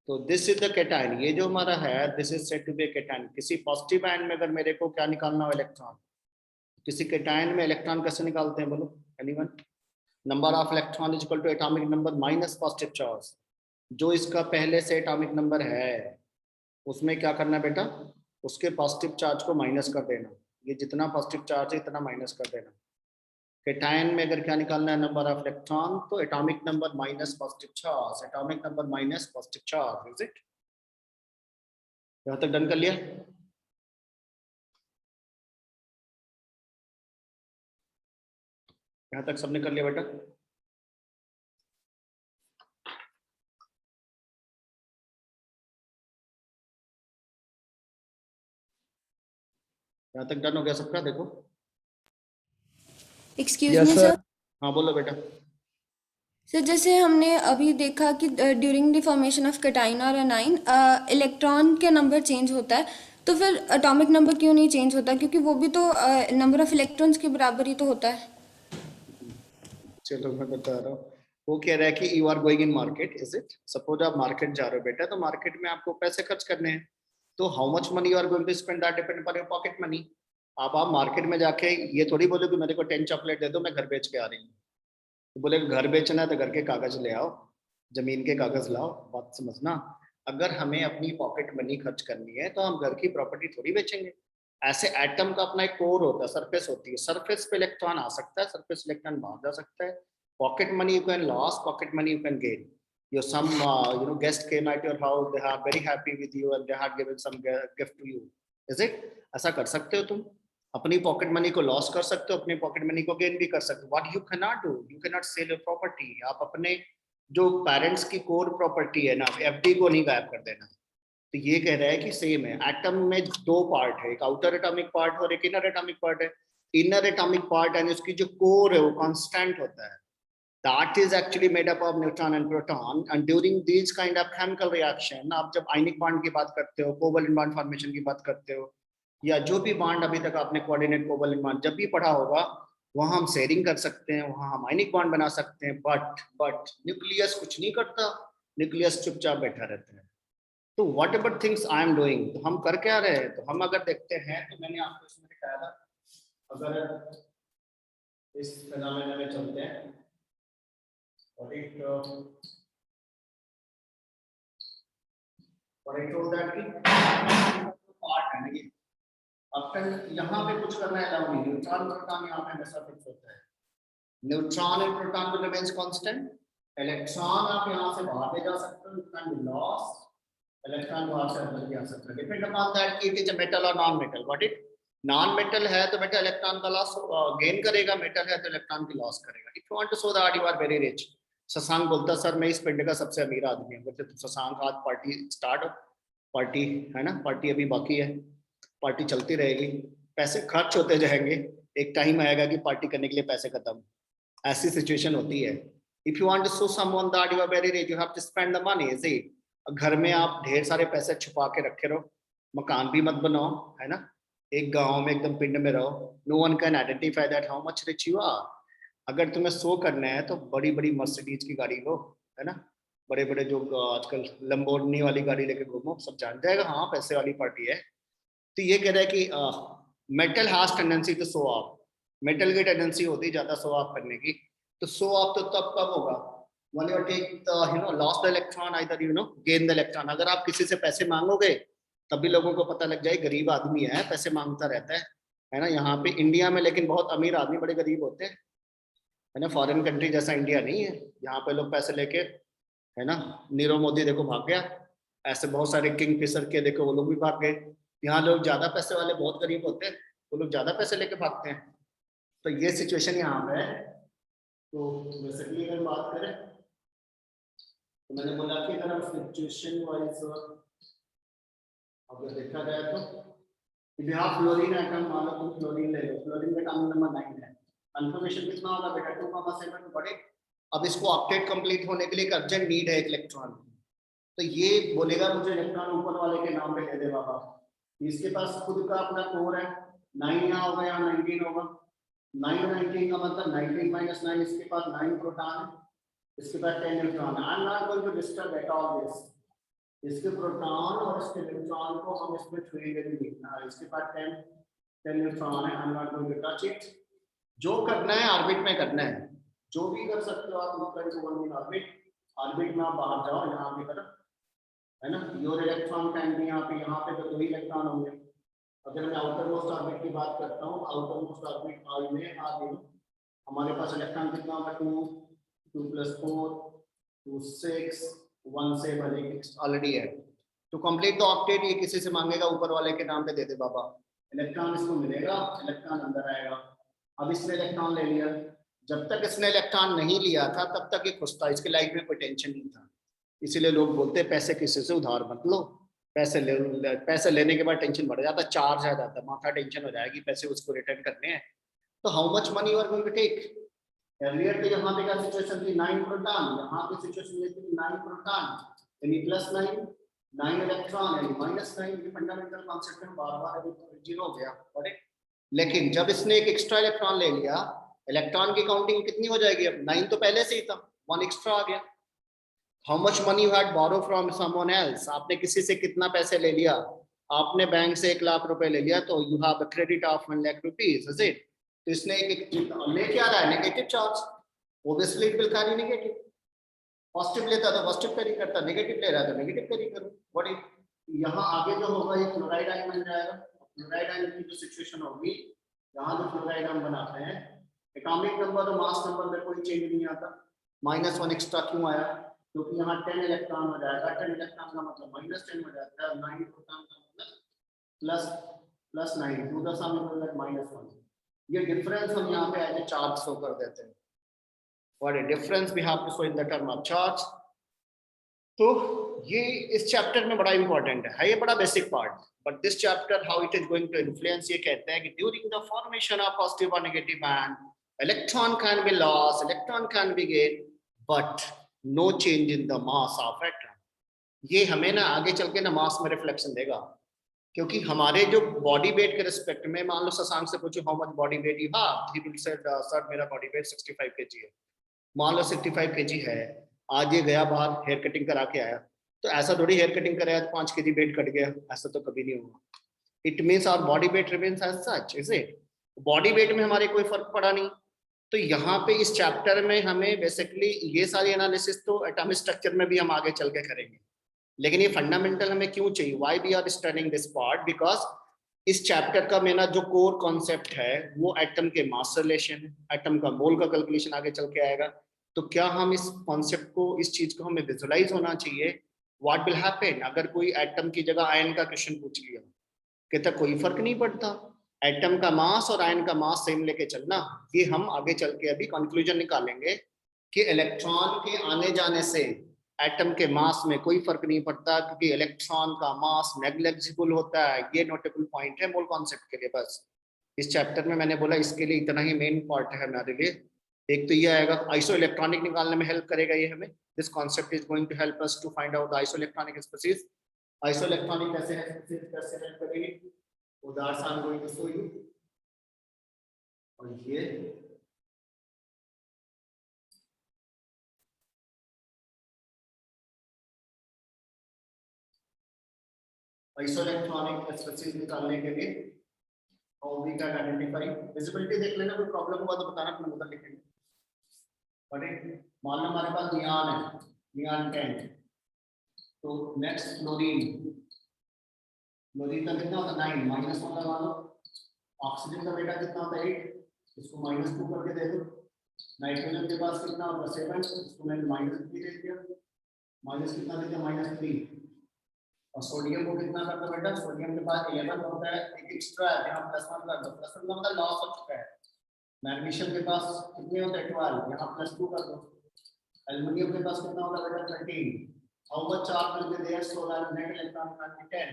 तो दिस इज द केटायन, ये जो हमारा है this is said to be cation. किसी पॉजिटिव आयन में अगर मेरे को क्या निकालना हो इलेक्ट्रॉन, किसी केटायन में इलेक्ट्रॉन कैसे निकालते हैं बोलो anyone. Number of electron is equal to atomic number minus positive charge. जो इसका पहले से एटॉमिक नंबर है उसमें क्या करना बेटा, उसके पॉजिटिव चार्ज को माइनस कर देना। ये जितना पॉजिटिव चार्ज है इतना माइनस कर देना। केटायन में अगर क्या निकालना है नंबर ऑफ इलेक्ट्रॉन, तो atomic number minus positive charge, atomic number minus positive charge. Is it? यहाँ तक डन कर लिया? यहाँ तक सबने कर लिया बेटा? यहाँ तक डन हो गया सबका? देखो एक्सक्यूज मी सर। हाँ बोलो बेटा। सर जैसे हमने अभी देखा कि during the formation of cation और एनाइन इलेक्ट्रॉन का नंबर चेंज होता है, तो फिर एटॉमिक नंबर क्यों नहीं चेंज होता? क्योंकि वो भी तो नंबर ऑफ इलेक्ट्रॉन्स के बराबर ही तो होता है। चलो मैं बता रहा हूँ। वो कह रहा है कि you are going in market, is it? Suppose आप मार्केट जा रहे हो बेटा, तो मार्केट में आपको पैसे खर्च करने हैं, तो how much money you are going to spend that depend upon your pocket money. आप मार्केट में जाके ये थोड़ी बोलो कि मेरे को 10 चॉकलेट दे दो मैं घर बेच के आ रही हूँ। तो बोले घर बेचना है तो घर के कागज ले आओ, जमीन के कागज लाओ। बात समझना, अगर हमें अपनी पॉकेट मनी खर्च करनी है तो हम घर की प्रॉपर्टी थोड़ी बेचेंगे। ऐसे एटम का अपना एक कोर होता है, सरफेस होती है, सरफेस पे इलेक्ट्रॉन आ सकता है, सरफेस इलेक्ट्रॉन बाहर जा सकता है। Pocket money you can loss, pocket money you can gain. Your some guest came at your house, they are very happy with you and they had given some gift to you, is it? ऐसा कर सकते हो तुम, अपनी pocket money को loss कर सकते हो, अपनी पॉकेट मनी को गेन भी कर सकते हो। What you cannot do, you cannot sell your property। आप अपने जो पेरेंट्स की कोर प्रॉपर्टी है ना, एफडी को नहीं गायब कर देना। तो ये कह रहा है कि सेम है, एटम में दो पार्ट है, एक आउटर एटॉमिक पार्ट और एक इनर एटॉमिक पार्ट है। इनर एटॉमिक पार्ट यानी उसकी जो कोर है वो कांस्टेंट होता है, that is actually made up of neutron and proton, and during these kind of chemical reaction, आप जब आयनिक बॉन्ड की बात करते हो, कोवलेंट बॉन्ड फॉर्मेशन की बात करते हो, या जो भी बॉन्ड अभी तक आपने कोऑर्डिनेट कोवलेंट बॉन्ड जब भी पढ़ा होगा, वहां हम शेयरिंग कर सकते हैं, वहां हम आयनिक बॉन्ड बना सकते हैं, बट न्यूक्लियस कुछ नहीं करता, न्यूक्लियस चुपचाप बैठा रहता है। तो what ever things I am doing, तो हम कर क्या रहे हैं, तो हम अगर देखते हैं, तो मैंने आपको इसमें दिखाया था, अगर इस फिनोमेना में चलते हैं, what I told that कि पार्ट है ना ये, अब यहाँ पे कुछ करना है अलाउ नहीं, न्यूट्रॉन प्रोटॉन यहाँ पे हमेशा फिक्स होता है, न्यूट्रॉन एंड प्रोटॉन को रिमेन्स कांस्टेंट, इलेक्ट्रॉन आप यहाँ से बाहर ले जा सकते हो, कैन बी लॉस्ट, इलेक्ट्रॉन बाहर से अंदर भी आ सकता है, डिपेंड अपॉन दैट कि इट इज अ मेटल और non metal. What it, non metal है तो बेटा इलेक्ट्रॉन का लॉस गेन करेगा, मेटल है तो इलेक्ट्रॉन की लॉस करेगा। If you want to show that you are very rich, Shashank बोलता सर मैं इस पिंड का सबसे अमीर आदमी हूँ, बोलते तो शशांक आज पार्टी स्टार्ट, पार्टी है ना, पार्टी अभी बाकी है, पार्टी चलती रहेगी, पैसे खर्च होते जाएंगे, एक टाइम आएगा कि पार्टी करने के लिए पैसे खत्म, ऐसी सिचुएशन होती है। If you want to show someone that you are very rich, you have to spend the money. Is it, घर में आप ढेर सारे पैसे छुपा के रखे रहो, मकान भी मत बनाओ, है ना, एक गांव में एकदम पिंड में रहो, no one can identify that how much rich you are. अगर तुम्हें शो करना है तो बड़ी बड़ी मर्सिडीज की गाड़ी लो, है ना, बड़े बड़े जो आजकल लंबोर्गिनी वाली गाड़ी लेके घूमो, सब जान जाएगा हाँ पैसे वाली पार्टी है। तो ये कह रहा है कि metal has tendency to show off, metal की टेंडेंसी होती है ज्यादा शो ऑफ करने की। तो शो ऑफ तो तब कब होगा, when you take the lost the electron, either gain the electron। अगर आप किसी से पैसे मांगोगे तभी लोगों को पता लग जाए गरीब आदमी है, पैसे मांगता रहता है ना। यहाँ पे इंडिया में लेकिन बहुत अमीर आदमी बड़े गरीब होते हैं, है ना, फॉरेन कंट्री जैसा इंडिया नहीं है, यहाँ पे लोग पैसे लेके, है ना, नीरव मोदी देखो भाग गया, ऐसे बहुत सारे किंग फिशर के देखो वो लोग भी भाग गए। यहाँ लोग ज्यादा पैसे वाले बहुत गरीब होते हैं, वो लोग ज्यादा पैसे लेके भागते हैं। तो ये सिचुएशन यहाँ पे है। तो बेसिकली अगर बात करें तो मैंने बोला कि अगर हम सिचुएशन वाइज अगर देखा जाए तो यहाँ फ्लोरीन एटम, मान लो तुम फ्लोरीन ले लो, फ्लोरीन का एटम नंबर 9 है, कंफर्मेशन कितना होगा बेटा 2,7 बड़े। अब इसको ऑक्टेट कंप्लीट होने के लिए एक अर्जेंट नीड है एक इलेक्ट्रॉन, तो ये बोलेगा मुझे इलेक्ट्रॉन ऊपर वाले के नाम पे दे दे बाबा। इसके पास खुद का अपना कोर है, 9 यहाँ होगा, यहाँ 19 होगा, 9 19 का मतलब 19 - 9, इसके पास 9 प्रोटॉन है, इसके पास 10 neutron. I am not going to disturb at all this, इसके प्रोटॉन और इसके न्यूट्रॉन को हम इसमें छुएंगे नहीं, इसके पास 10 न्यूट्रॉन है, I am not going to touch it. जो करना है ऑर्बिट में करना है, जो भी कर सकते हो आप, ऑर्बिट में आप बाहर जाओ यहाँ की तरफ, है ना, योर इलेक्ट्रॉन कैन बी यहाँ पे तो 2 इलेक्ट्रॉन होंगे। अगर मैं आउटर मोस्ट ऑर्बिट की बात करता हूँ, आउटर मोस्ट ऑर्बिट आर में हमारे पास इलेक्ट्रॉन कितना होगा, 2 + 4 2 6 1 से भले ऑलरेडी है। तो कंप्लीट द ऑक्टेट ये किसी से मांगेगा ऊपर वाले के नाम पे दे दे बाबा, इलेक्ट्रॉन इसको मिलेगा, इलेक्ट्रॉन अंदर आएगा। अब इसने इलेक्ट्रॉन ले लिया, जब तक इसने इलेक्ट्रॉन नहीं लिया था तब तक ये खुश था, इसकी लाइफ में कोई टेंशन नहीं था। इसीलिए लोग बोलते हैं पैसे किसी से उधार मत लो, पैसे लेने के बाद टेंशन बढ़ जाता, चार्ज आ जाता, माथा टेंशन हो जाएगी, पैसे उसको रिटर्न करने हैं। तो how much money you are going to take. Earlier पे यहाँ पे क्या सिचुएशन थी, 9 प्रोटॉन, यहाँ पे सिचुएशन ये थी 9 प्रोटॉन यानी +9, 9 इलेक्ट्रॉन यानी -9। ये फंडामेंटल कॉन्सेप्ट है, बार-बार अभी जीरो हो गया, करेक्ट। लेकिन जब इसने एक एक्स्ट्रा इलेक्ट्रॉन ले लिया, इलेक्ट्रॉन की काउंटिंग कितनी हो जाएगी, अब 9 तो पहले से ही था, 1 एक्स्ट्रा आ गया। How much money you had borrow from someone else, आपने किसी से कितना पैसे ले लिया, आपने बैंक से 1 लाख रुपए ले लिया, तो you have a credit of 1 lakh rupees, is it. तो इसने एक लेके आ रहा है negative charge, obviously it will carry negative. Positive लेता तो पॉजिटिव कैरी करता, नेगेटिव ले रहा है तो नेगेटिव कैरी करो। व्हाट इज यहाँ आगे जो होगा ये फ्लोराइड आयन बन जाएगा। फ्लोराइड आयन की जो सिचुएशन होगी, यहाँ जो फ्लोराइड हम बनाते हैं, एटॉमिक नंबर और मास नंबर में कोई चेंज नहीं आता। -1 एक्स्ट्रा क्यों आया, क्योंकि यहाँ 10 इलेक्ट्रॉन हो जाएगा, 10 इलेक्ट्रॉन का मतलब -10 हो जाता है, 9 प्रोटॉन का मतलब +9, 2 द सम इक्वल दैट -1। ये डिफरेंस हम यहाँ पे एज ए चार्ज शो कर देते हैं। what a difference we have to show in the term of charge. तो ये इस चैप्टर में बड़ा इंपॉर्टेंट है ये बड़ा basic part, but this chapter how it is going to influence, ये कहते हैं कि during the formation of positive और negative ion electron can be loss, electron can be gain, but no change in the mass of atom. ये हमें ना आगे चल के ना मास में रिफ्लेक्शन देगा, क्योंकि हमारे जो बॉडी वेट के रिस्पेक्ट में, मान लो शशांक से पूछो how much body weight you have, he will say sir मेरा बॉडी वेट 65 kg है। मान लो 65 kg है, आज ये गया बाहर हेयर कटिंग करा के आया, तो ऐसा थोड़ी हेयर कटिंग कराया तो 5 kg वेट कट गया, ऐसा तो कभी नहीं होगा। It means our body weight remains as such, is it? Body weight में हमारे कोई फर्क पड़ा नहीं। तो यहाँ पे इस चैप्टर में हमें बेसिकली ये सारी एनालिसिस तो एटॉमिक स्ट्रक्चर में भी हम आगे चल के करेंगे, लेकिन ये फंडामेंटल हमें क्यों चाहिए, why we are studying this part, because इस चैप्टर का मेरा जो कोर कॉन्सेप्ट है वो एटम के मास रिलेशन है, एटम का मोल का कैलकुलेशन आगे चल के आएगा। तो क्या हम इस कॉन्सेप्ट को, इस चीज को हमें विजुअलाइज होना चाहिए, व्हाट विल हैपन अगर कोई एटम की जगह आयन का क्वेश्चन पूछ लिया, कहता कोई फर्क नहीं पड़ता, एटम का मास और आयन का मास सेम लेके चलना। ये हम आगे चल के अभी कंक्लूजन निकालेंगे कि इलेक्ट्रॉन के आने जाने से एटम के मास में कोई फर्क नहीं पड़ता, क्योंकि इलेक्ट्रॉन का मास नेग्लिजिबल होता है। ये नोटेबल पॉइंट है मोल कॉन्सेप्ट के लिए। बस इस चैप्टर में मैंने बोला इसके लिए इतना ही मेन पार्ट है हमारे लिए। एक तो ये आएगा आइसो इलेक्ट्रॉनिक निकालने में हेल्प करेगा ये हमें, this concept is going to help us to find out the iso electronic species. Iso electronic कैसे हेल्प करेगी, उदाहरण I am going to show you. और ये आइसोइलेक्ट्रॉनिक स्पीसीज निकालने के लिए और वी कैन आइडेंटिफाई, विजिबिलिटी देख लेना, कोई प्रॉब्लम हुआ तो बताना, फिर उधर लिखेंगे। मान लो हमारे पास नियान है, नियान 10, तो नेक्स्ट क्लोरीन, क्लोरीन का कितना होता है 9, -1 लगा लो। ऑक्सीजन का बेटा कितना होता है 8, इसको -2 करके दे दो। नाइट्रोजन के पास कितना होगा 7, इसको मैंने -3 दे दिया, माइनस कितना दे दिया -3। और सोडियम को कितना करता बेटा, सोडियम के पास 11 होता है, एक एक्स्ट्रा है, यहाँ +1 कर दो, +1 का मतलब लॉस हो चुका है। मैग्नीशियम के पास कितने होते हैं 12, यहाँ +2 कर दो। एल्युमिनियम के पास कितना होता है बेटा 13। How much charge will be there, so that net electron can be 10।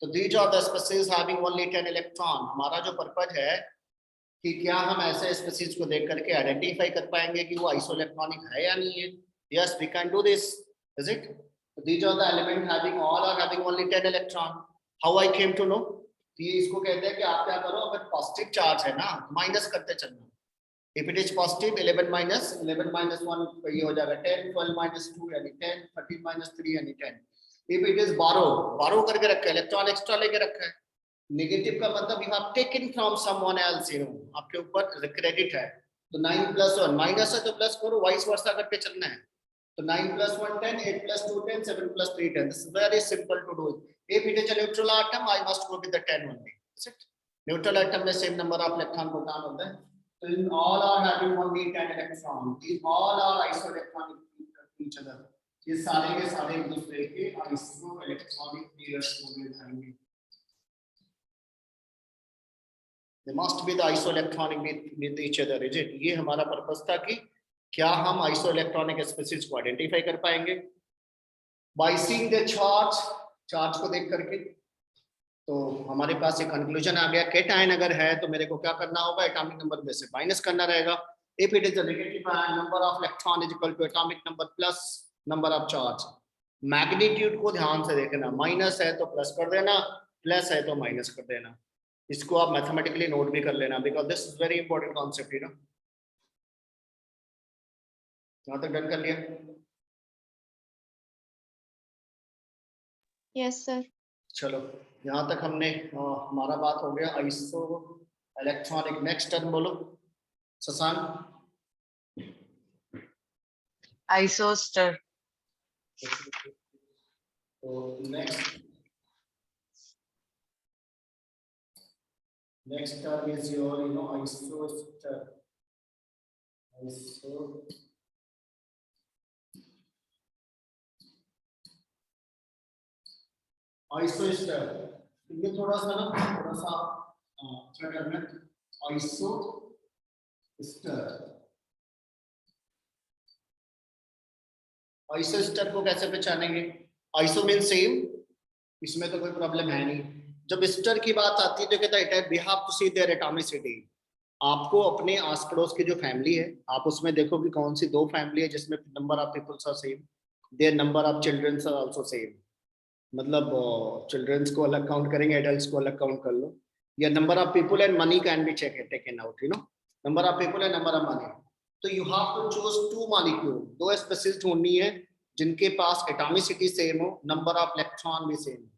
तो these are the species having only 10 electron. हमारा जो पर्पस है कि क्या हम ऐसे स्पीसीज को देख करके आइडेंटिफाई कर पाएंगे कि वो आइसोइलेक्ट्रॉनिक है या नहीं है। Yes we can do this, is it? These are the element having all are having only 10 electron. How I came to know? ये इसको कहते हैं कि आप क्या करो, अगर पॉजिटिव चार्ज है ना माइनस करते चलना। If it is positive 11 minus 1 तो ये हो जाएगा 10, 12 - 2 यानी 10, 13 - 3 यानी 10। If it is borrow करके रखा है, इलेक्ट्रॉन एक्स्ट्रा लेके रखा है। नेगेटिव का मतलब you have taken from someone else, you know, आपके ऊपर क्रेडिट है। तो 9 + 1 माइनस है तो प्लस करो, वाइस वर्सा करके चलना है। तो 9 + 1 10, 8 + 2 10, 7 + 3 10. This is very simple to do. If it is a neutral atom, I must go with the 10 only. Is it? Neutral atom में same number of electron proton होता है। So in all are having only 10 electron. These all are isoelectronic to each other. ये सारे के सारे एक दूसरे के isoelectronic pairs होंगे जाएंगे। They must be the isoelectronic with each other. Is it? ये हमारा पर्पस था कि क्या हम आइसोइलेक्ट्रॉनिक स्पीसीज को आइडेंटिफाई कर पाएंगे बाय सीइंग द चार्ज को देख करके। तो हमारे पास एक कंक्लूजन आ गया, कैटायन अगर है तो मेरे को क्या करना होगा, एटॉमिक नंबर में से माइनस करना रहेगा। If it is a negative ion, number of electron is equal to atomic number plus number of charge. Magnitude को ध्यान से देखना, माइनस है तो प्लस कर देना, प्लस है तो माइनस कर देना। इसको आप मैथमेटिकली नोट भी कर लेना, because this is very important concept, you know. यहाँ तक डन कर लिया? Yes sir. चलो यहाँ तक हमने हमारा बात हो गया आइसो इलेक्ट्रॉनिक। नेक्स्ट टर्म बोलो शशांक। आइसोस्टर। तो next term is your you know isoster. Isoster ये थोड़ा सा अच्छा करना, आइसोस्टर आइसो एस्टर को कैसे पहचानेंगे? आइसो मीन सेम, इसमें तो कोई प्रॉब्लम है नहीं। जब एस्टर की बात आती है तो कहता है we have to see their atomicity. आपको अपने आस पड़ोस की जो फैमिली है, आप उसमें देखो कि कौन सी दो फैमिली है जिसमें number of peoples are same, their number of childrens are also same. मतलब चिल्ड्रंस को अलग काउंट करेंगे, एडल्ट्स को अलग काउंट कर लो, या number of people and money can be check taken out, you know, number of people and number of money. तो you have to choose to molecule, दो स्पीशीज ढूंढनी है जिनके पास एटॉमिसिटी सेम हो, नंबर ऑफ इलेक्ट्रॉन भी same हो।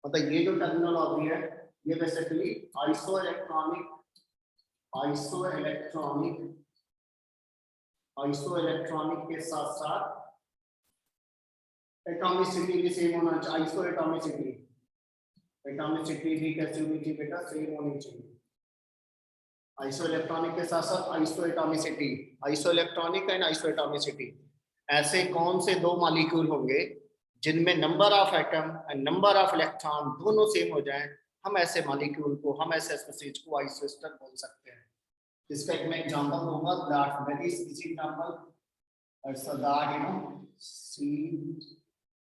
मतलब ये जो टर्मिनोलॉजी है ये basically isoelectronic, isoelectronic के साथ साथ एटॉमिसिटी भी सेम होना चाहिए। आइसो एटॉमिसिटी, एटॉमिसिटी भी कैसी होनी चाहिए बेटा? सेम होनी चाहिए। आइसो इलेक्ट्रॉनिक के साथ साथ iso atomicity, iso electronic and iso atomicity. ऐसे कौन से दो मॉलिक्यूल होंगे जिनमें number of atom and number of electron दोनों सेम हो जाएं? हम ऐसे मॉलिक्यूल को, हम ऐसे स्पीशीज को आइसो एस्टर बोल सकते हैं। इसका एक मैं एग्जांपल दूंगा, that very easy example, so that you no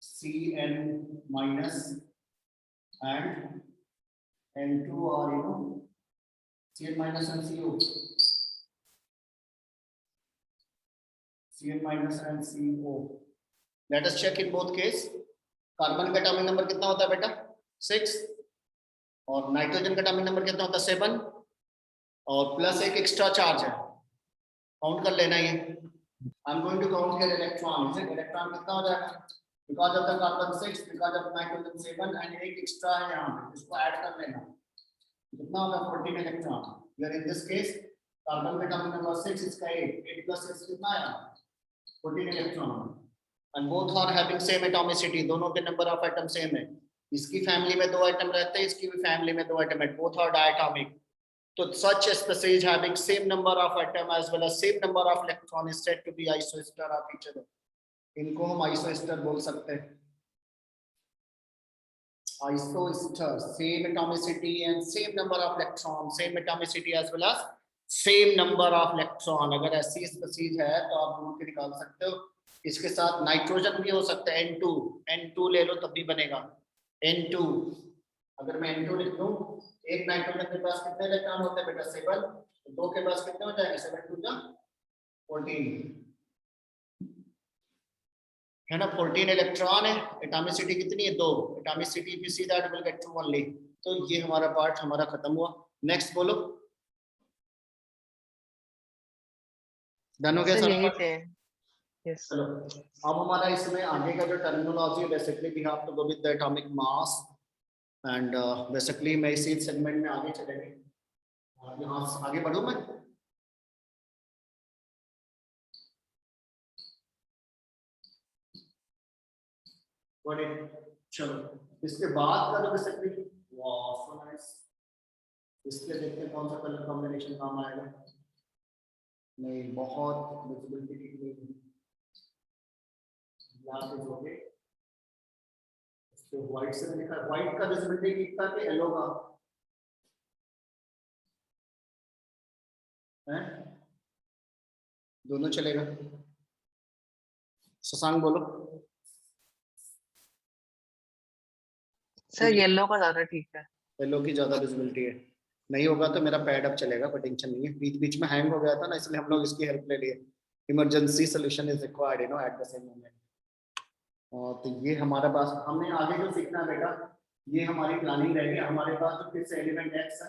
CN minus and N2 or you know CN minus and CO, CN minus and CO. Let us check in both case. Carbon का atomic number कितना होता है बेटा? 6, और nitrogen का atomic number कितना होता है? 7, और प्लस एक एक्स्ट्रा चार्ज है, काउंट कर लेना ये। I am going to count here electron, electron कितना हो जाएगा? Because of the carbon 6, because of nitrogen 7 and एक extra है यहाँ पे, इसको ऐड कर लेना, कितना होगा? 14 electron. Here in this case carbon का एटॉमिक नंबर 6, इसका 8 plus 6 कितना आया? 14 electron. and both are having same atomicity, दोनों के नंबर ऑफ एटम सेम है। इसकी फैमिली में 2 एटम रहते हैं, इसकी भी फैमिली में 2 एटम है, both are diatomic। तो such a species having same number of atom as well as same number of electron is said to be isoester of each other। इनको हम आइसोएस्टर बोल सकते हैं। Isoster, same atomicity and same number of electron, same atomicity as well as same number of electron. अगर ऐसी species है तो आप ढूंढ के निकाल सकते हो। इसके साथ नाइट्रोजन भी हो सकता है, N2 ले लो तब भी बनेगा। N2, अगर मैं N2 लिख दूं, एक नाइट्रोजन के पास कितने इलेक्ट्रॉन होते हैं बेटा? 7, तो 2 के पास कितने हो जाएंगे? 7 2 जा 14 है ना, 14 इलेक्ट्रॉन है। एटॉमिसिटी कितनी है? 2। Atomicity if you see that will get 2 only. तो ये हमारा पार्ट हमारा खत्म हुआ। नेक्स्ट बोलो, डन हो गया सर सारा यही पार्ट? थे। यस चलो अब हमारा इसमें आगे का जो टर्मिनोलॉजी है, basically we have to go with the atomic mass and basically मैं इसी सेगमेंट में आगे चलेंगे। यहाँ आगे बढ़ूं मैं? चलो इसके बाद का जो बेसिकली, वाह सो नाइस, इसके देखते हैं कौन सा कलर कॉम्बिनेशन काम आएगा। नहीं, बहुत विजिबिलिटी की नहीं, हो गए। इसको व्हाइट से लिखा, व्हाइट का विजिबिलिटी कितना है? येलो का है, दोनों चलेगा। शशांक बोलो। सर येलो का ज्यादा ठीक है। येलो की ज्यादा विजिबिलिटी है। नहीं होगा तो मेरा पैड अप चलेगा, कोई टेंशन नहीं है। बीच बीच में हैंग हो गया था ना, इसलिए हम लोग इसकी हेल्प ले लिए। Emergency solution is required you know at the same moment. तो ये हमारे पास, हमने आगे जो सीखना है बेटा, ये हमारी प्लानिंग रहेगी। हमारे पास जो फिर से एलिमेंट एक्स है,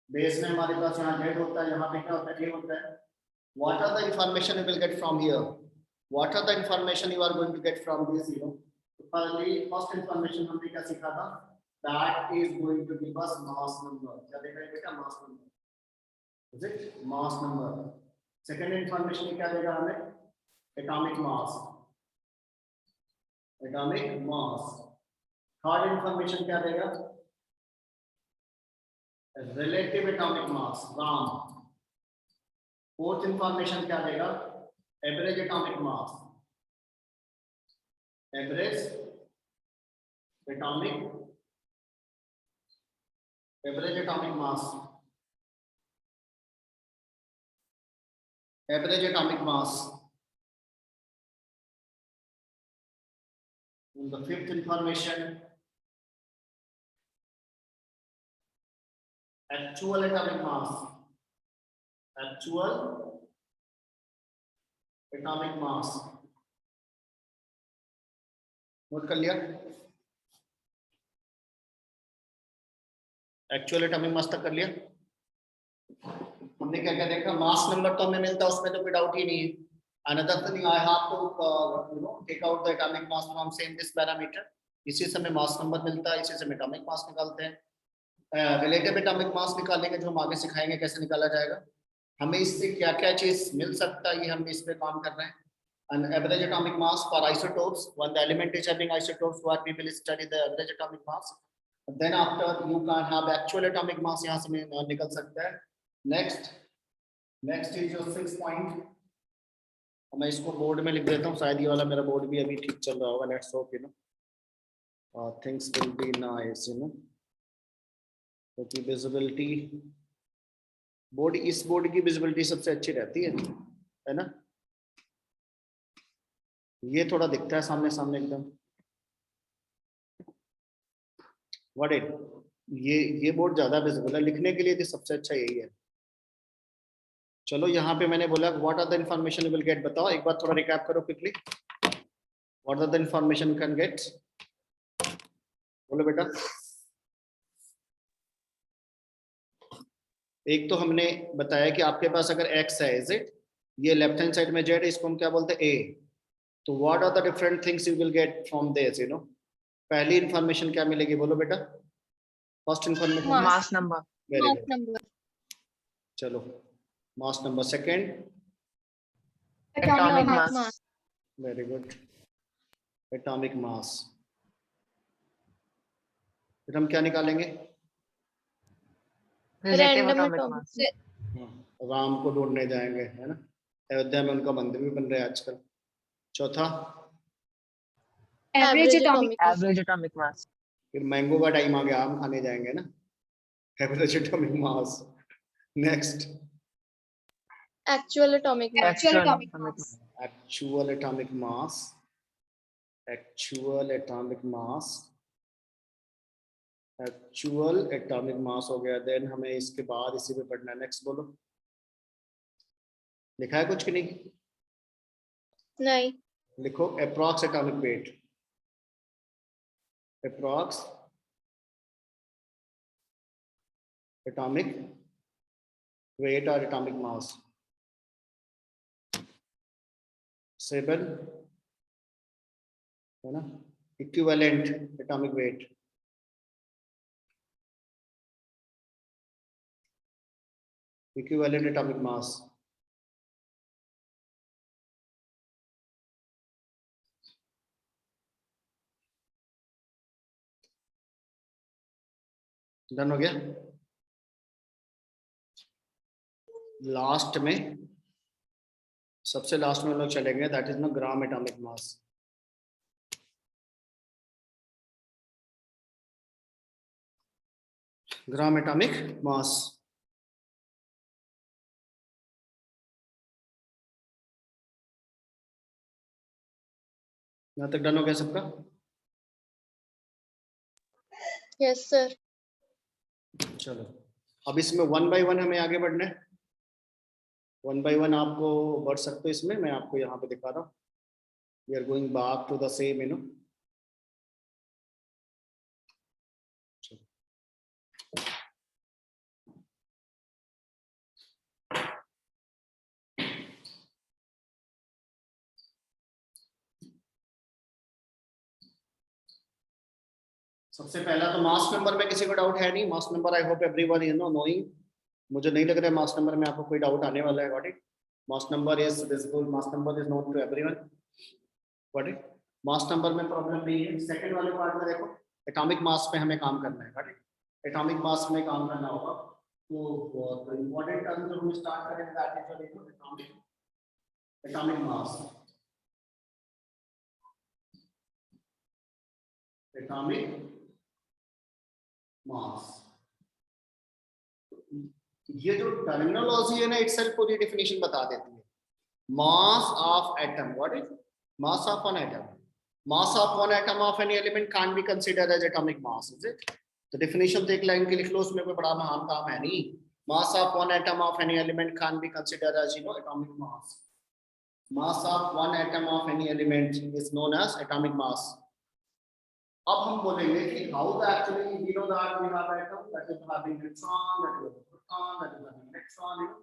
बेस में हमारे पास यहाँ जेड होता है, यहाँ पे क्या होता है? ए होता है। What are the information you will get from here? What are the information you are going to get from this? You know, first information हमने क्या सीखा था? That is going to give us mass number। क्या देगा ये बेटा? Mass number, is it? Mass number. Second information क्या देगा हमें? Atomic mass, atomic mass. Third information क्या देगा? Relative atomic mass, Ram. Fourth information क्या देगा? Average atomic mass, average atomic, average atomic mass, average atomic mass. And the fifth information, actual atomic mass. Actual atomic mass. Note कर लिया? Actual atomic mass तक कर लिया? हमने क्या क्या देखा? मास नंबर तो हमें मिलता है, उसमें तो कोई डाउट ही नहीं है. Another thing I have to take out the atomic mass from same this parameter. इसी से हमें मास नंबर मिलता है, इसी से हम एटॉमिक मास निकालते हैं. रिलेटिव एटॉमिक मास निकालेंगे, जो हम आगे सिखाएंगे कैसे निकाला जाएगा. हमें इससे क्या क्या चीज मिल सकता है, ये हम इस पे काम कर रहे हैं. An average atomic mass for isotopes, when the element is having isotopes, what we will study the average atomic mass. Then after you can have actual atomic mass, यहाँ से निकल सकता है. Next is your 6 point. मैं इसको board में लिख देता हूँ, शायद ये वाला मेरा बोर्ड भी अभी ठीक चल रहा होगा. Let's hope things will be nice, क्योंकि विजिबिलिटी बोर्ड, इस बोर्ड की विजिबिलिटी सबसे अच्छी रहती है ना. ये थोड़ा दिखता है सामने सामने एकदम. व्हाट इट, ये बोर्ड ज्यादा विजिबल है, लिखने के लिए तो सबसे अच्छा यही है. चलो यहाँ पे मैंने बोला what are the information you will get. बताओ एक बार, थोड़ा रिकैप करो quickly. What are the information you can get? बोलो बेटा. एक तो हमने बताया कि आपके पास अगर x है, इज इट, ये लेफ्ट हैंड साइड में z है, इसको हम क्या बोलते हैं, a. तो what are the different things you will get from this, पहली इंफॉर्मेशन क्या मिलेगी? बोलो बेटा. First information mass number. Very good. चलो mass number. Second atomic mass. Very good, atomic mass. फिर हम क्या निकालेंगे? Relative atomic mass. राम को ढूंढने जाएंगे, है ना. अयोध्या में उनका मंदिर भी बन रहा है आजकल. चौथा average atomic average atomic mass. फिर मैंगो का टाइम आ गया, आम खाने जाएंगे ना. Average atomic mass. Next actual atomic actual atomic mass. Actual atomic mass. Actual atomic mass. Actual atomic mass हो गया. देन हमें इसके बाद इसी पे पढ़ना है. नेक्स्ट बोलो. लिखा है कुछ कि नहीं? नहीं. लिखो approx atomic weight. Approx atomic weight और एटॉमिक मास. 7 है ना. Equivalent atomic weight. Equivalent atomic mass. Done हो गया. लास्ट में, सबसे लास्ट में लोग चलेंगे, दैट इज ना ग्राम एटॉमिक मास. ग्राम एटॉमिक मास. यहाँ तक डन हो गया सबका? Yes sir. चलो अब इसमें 1 by 1 हमें आगे बढ़ना है. 1 by 1 आपको बढ़ सकते हो इसमें, मैं आपको यहाँ पे दिखा रहा हूँ. We are going back to the same, सबसे पहला तो मास नंबर में किसी को डाउट है नहीं? Mass number I hope everyone is knowing. मुझे नहीं लग रहा है मास नंबर में आपको कोई डाउट आने वाला है. Got it. Mass number is visible, mass number is known to everyone. Got it. Mass number में प्रॉब्लम नहीं है. सेकंड वाले पार्ट में देखो, एटॉमिक मास पे हमें काम करना है. Got it. एटॉमिक मास में काम करना होगा. तो इंपॉर्टेंट टर्म जो हम स्टार्ट करेंगे that is atomic mass. Atomic mass. ये जो टर्मिनोलॉजी है ना, इटसेल्फ पूरी डेफिनेशन बता देती है. मास of atom. What is mass of an atom? mass of one atom of any element can't be considered as atomic mass, is it? तो definition तो एक लाइन के लिख लो, उसमें कोई बड़ा महान काम है नहीं. Mass of one atom of any element can't be considered as, you know, atomic mass. Mass of one atom of any element is known as atomic mass. अब हम बोलेंगे कि how the actually we know that we have atom that is having neutron, that is proton, that is having electron. You know?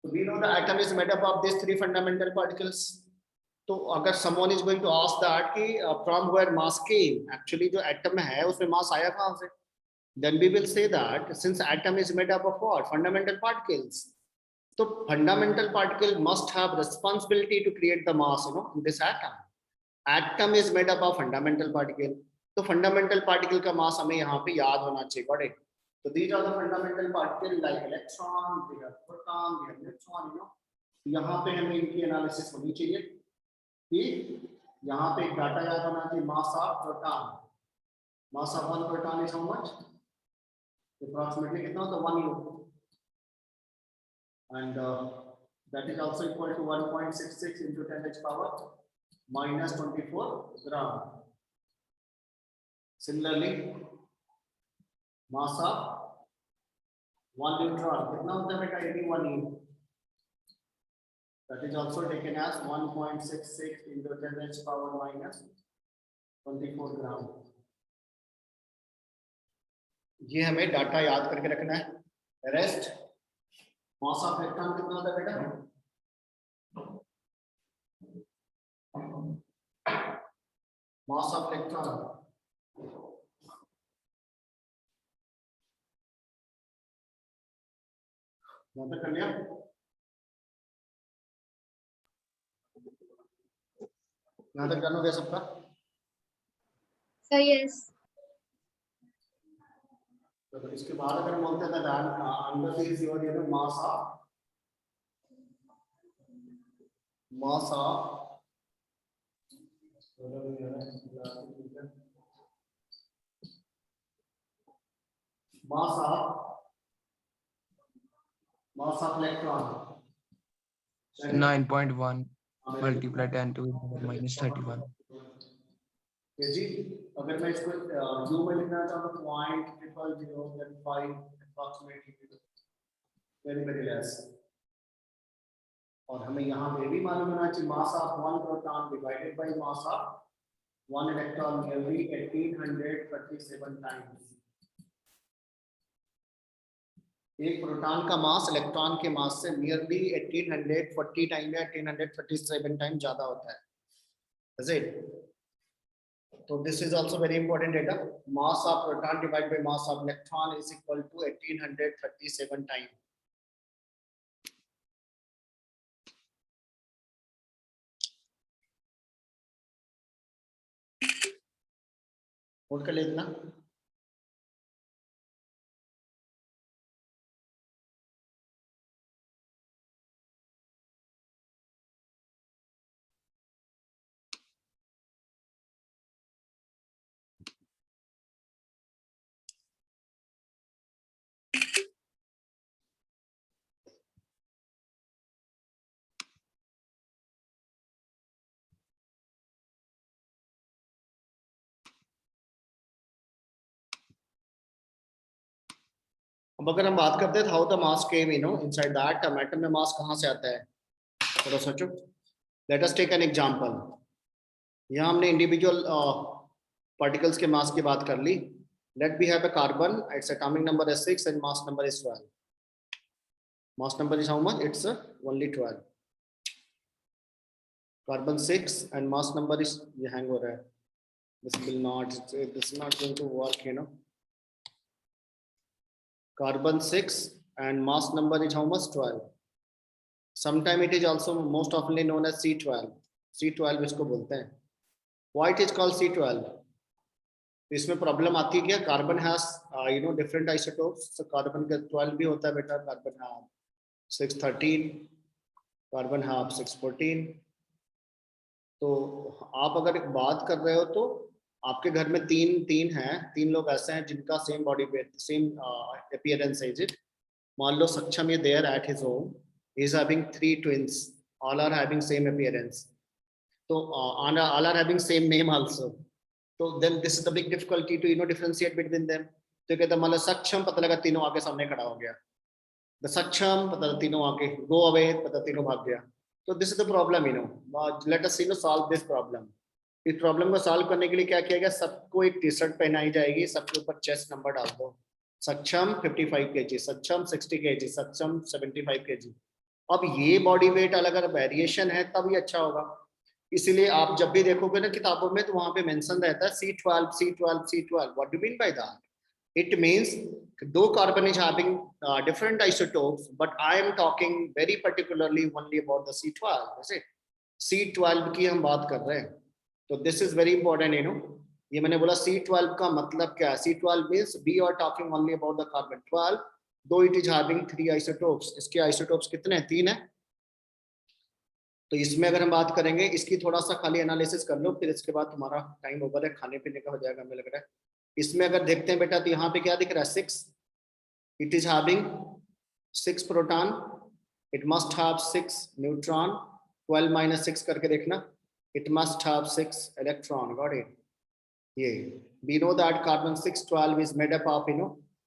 So we know the atom is made up of these three fundamental particles. तो अगर someone is going to ask that कि from where mass came, actually जो atom है उसमें mass आया कहाँ से? Then we will say that since atom is made up of what? Fundamental particles. So fundamental particle must have responsibility to create the mass, you know, in this atom. Atom is made up of fundamental particle. तो fundamental particle का mass हमें यहाँ पे याद होना चाहिए, got it? So these are the fundamental particles like electron, they have proton, they have neutron, you know. यहाँ पे हमें इनकी analysis होनी चाहिए कि यहाँ पे एक डाटा याद होना चाहिए, mass of proton. Mass of one proton is how much? Approximately कितना होता है 1 U. And that is also equal to 1.66 into 10 h power minus 24 gram. Similarly, mass of one neutron कितना होता है बेटा 81 U. That is also taken as 1.66 into 10 h power minus 24 gram. ये हमें data याद करके रखना है. रेस्ट mass of electron कितना होता है बेटा? Mass of electron नोट कर लिया? यहाँ तक जानोगे सबका? yes. तो इसके बाद अगर हम बोलते हैं under this your you know mass of electron 9.1 multiplied 10 to the power minus 31. जी अगर मैं इसको यू में लिखना चाहूँ तो 0.005 approximately very very less. और हमें यहाँ पे भी मालूम होना चाहिए mass of one proton divided by mass of one electron nearly 1837 times. एक प्रोटॉन का मास इलेक्ट्रॉन के मास से नियरली 1840 टाइम या 1837 टाइम ज्यादा होता है. Is it? So this is also very important data. Mass of proton divided by mass of electron is equal to 1837 times. Note कर लेना. अब अगर हम बात करते हैं how the mass came you know inside the atom, atom में mass कहाँ से आता है थोड़ा सोचो. Let us take an example. यहाँ हमने इंडिविजुअल पार्टिकल्स के मास की बात कर ली. Let be have a carbon, it's atomic number is 6 and mass number is 12. Mass number is how much? It's only 12. Carbon 6 and mass number is ये hang हो रहा है. This will not, this is not going to work, you know. Carbon 6 and mass number is how much? 12. Sometime it is also most oftenly known as C12. C12 इसको बोलते हैं. Why it is called C12? इसमें problem आती है क्या? Carbon has you know different isotopes. तो carbon का 12 भी होता है बेटा. कार्बन है 613, कार्बन है 614. तो आप अगर बात कर रहे हो तो आपके घर में तीन हैं, तीन लोग ऐसे हैं जिनका same body weight, same appearance है. मान लो सक्षम ये there at his home, he is having 3 twins, all are having same appearance. तो all are having same name also. तो then this is the big difficulty to differentiate between them. तो कहता मान लो सक्षम, पता लगा तीनों आगे सामने खड़ा हो गया, द सक्षम पता तीनों आगे, गो अवे पता तीनों भाग गया. तो this is the problem, let us solve this problem. इस प्रॉब्लम को सॉल्व करने के लिए क्या किया गया, सबको एक टी शर्ट पहनाई जाएगी, सबके ऊपर चेस्ट नंबर डाल दो. सक्षम 55 kg, सक्षम 60 kg, सक्षम 75 kg. अब ये बॉडी वेट अलग अलग वेरिएशन है तब ये अच्छा होगा. इसीलिए आप जब भी देखोगे ना किताबों में तो वहां पे मेंशन रहता है C12 C12 C12. What do mean by that? It means though carbon is having different isotopes, but I am talking very particularly only about the C12. Is it? C12 की हम बात कर रहे हैं. तो this is very important, ये मैंने बोला C12 का मतलब क्या है. C12 means we are talking only about the carbon 12, though it is having 3 isotopes. इसके isotopes कितने हैं? 3 है. तो इसमें अगर हम बात करेंगे, इसकी थोड़ा सा खाली एनालिसिस कर लो, फिर इसके बाद तुम्हारा टाइम ओवर है, खाने पीने का हो जाएगा हमें लग रहा है. इसमें अगर देखते हैं बेटा तो यहाँ पे क्या दिख रहा है 6. It is having 6 proton, it must have 6 neutron. 12 - 6 करके देखना, it must have 6 electron. Got it? ये we know that carbon 612 is made up of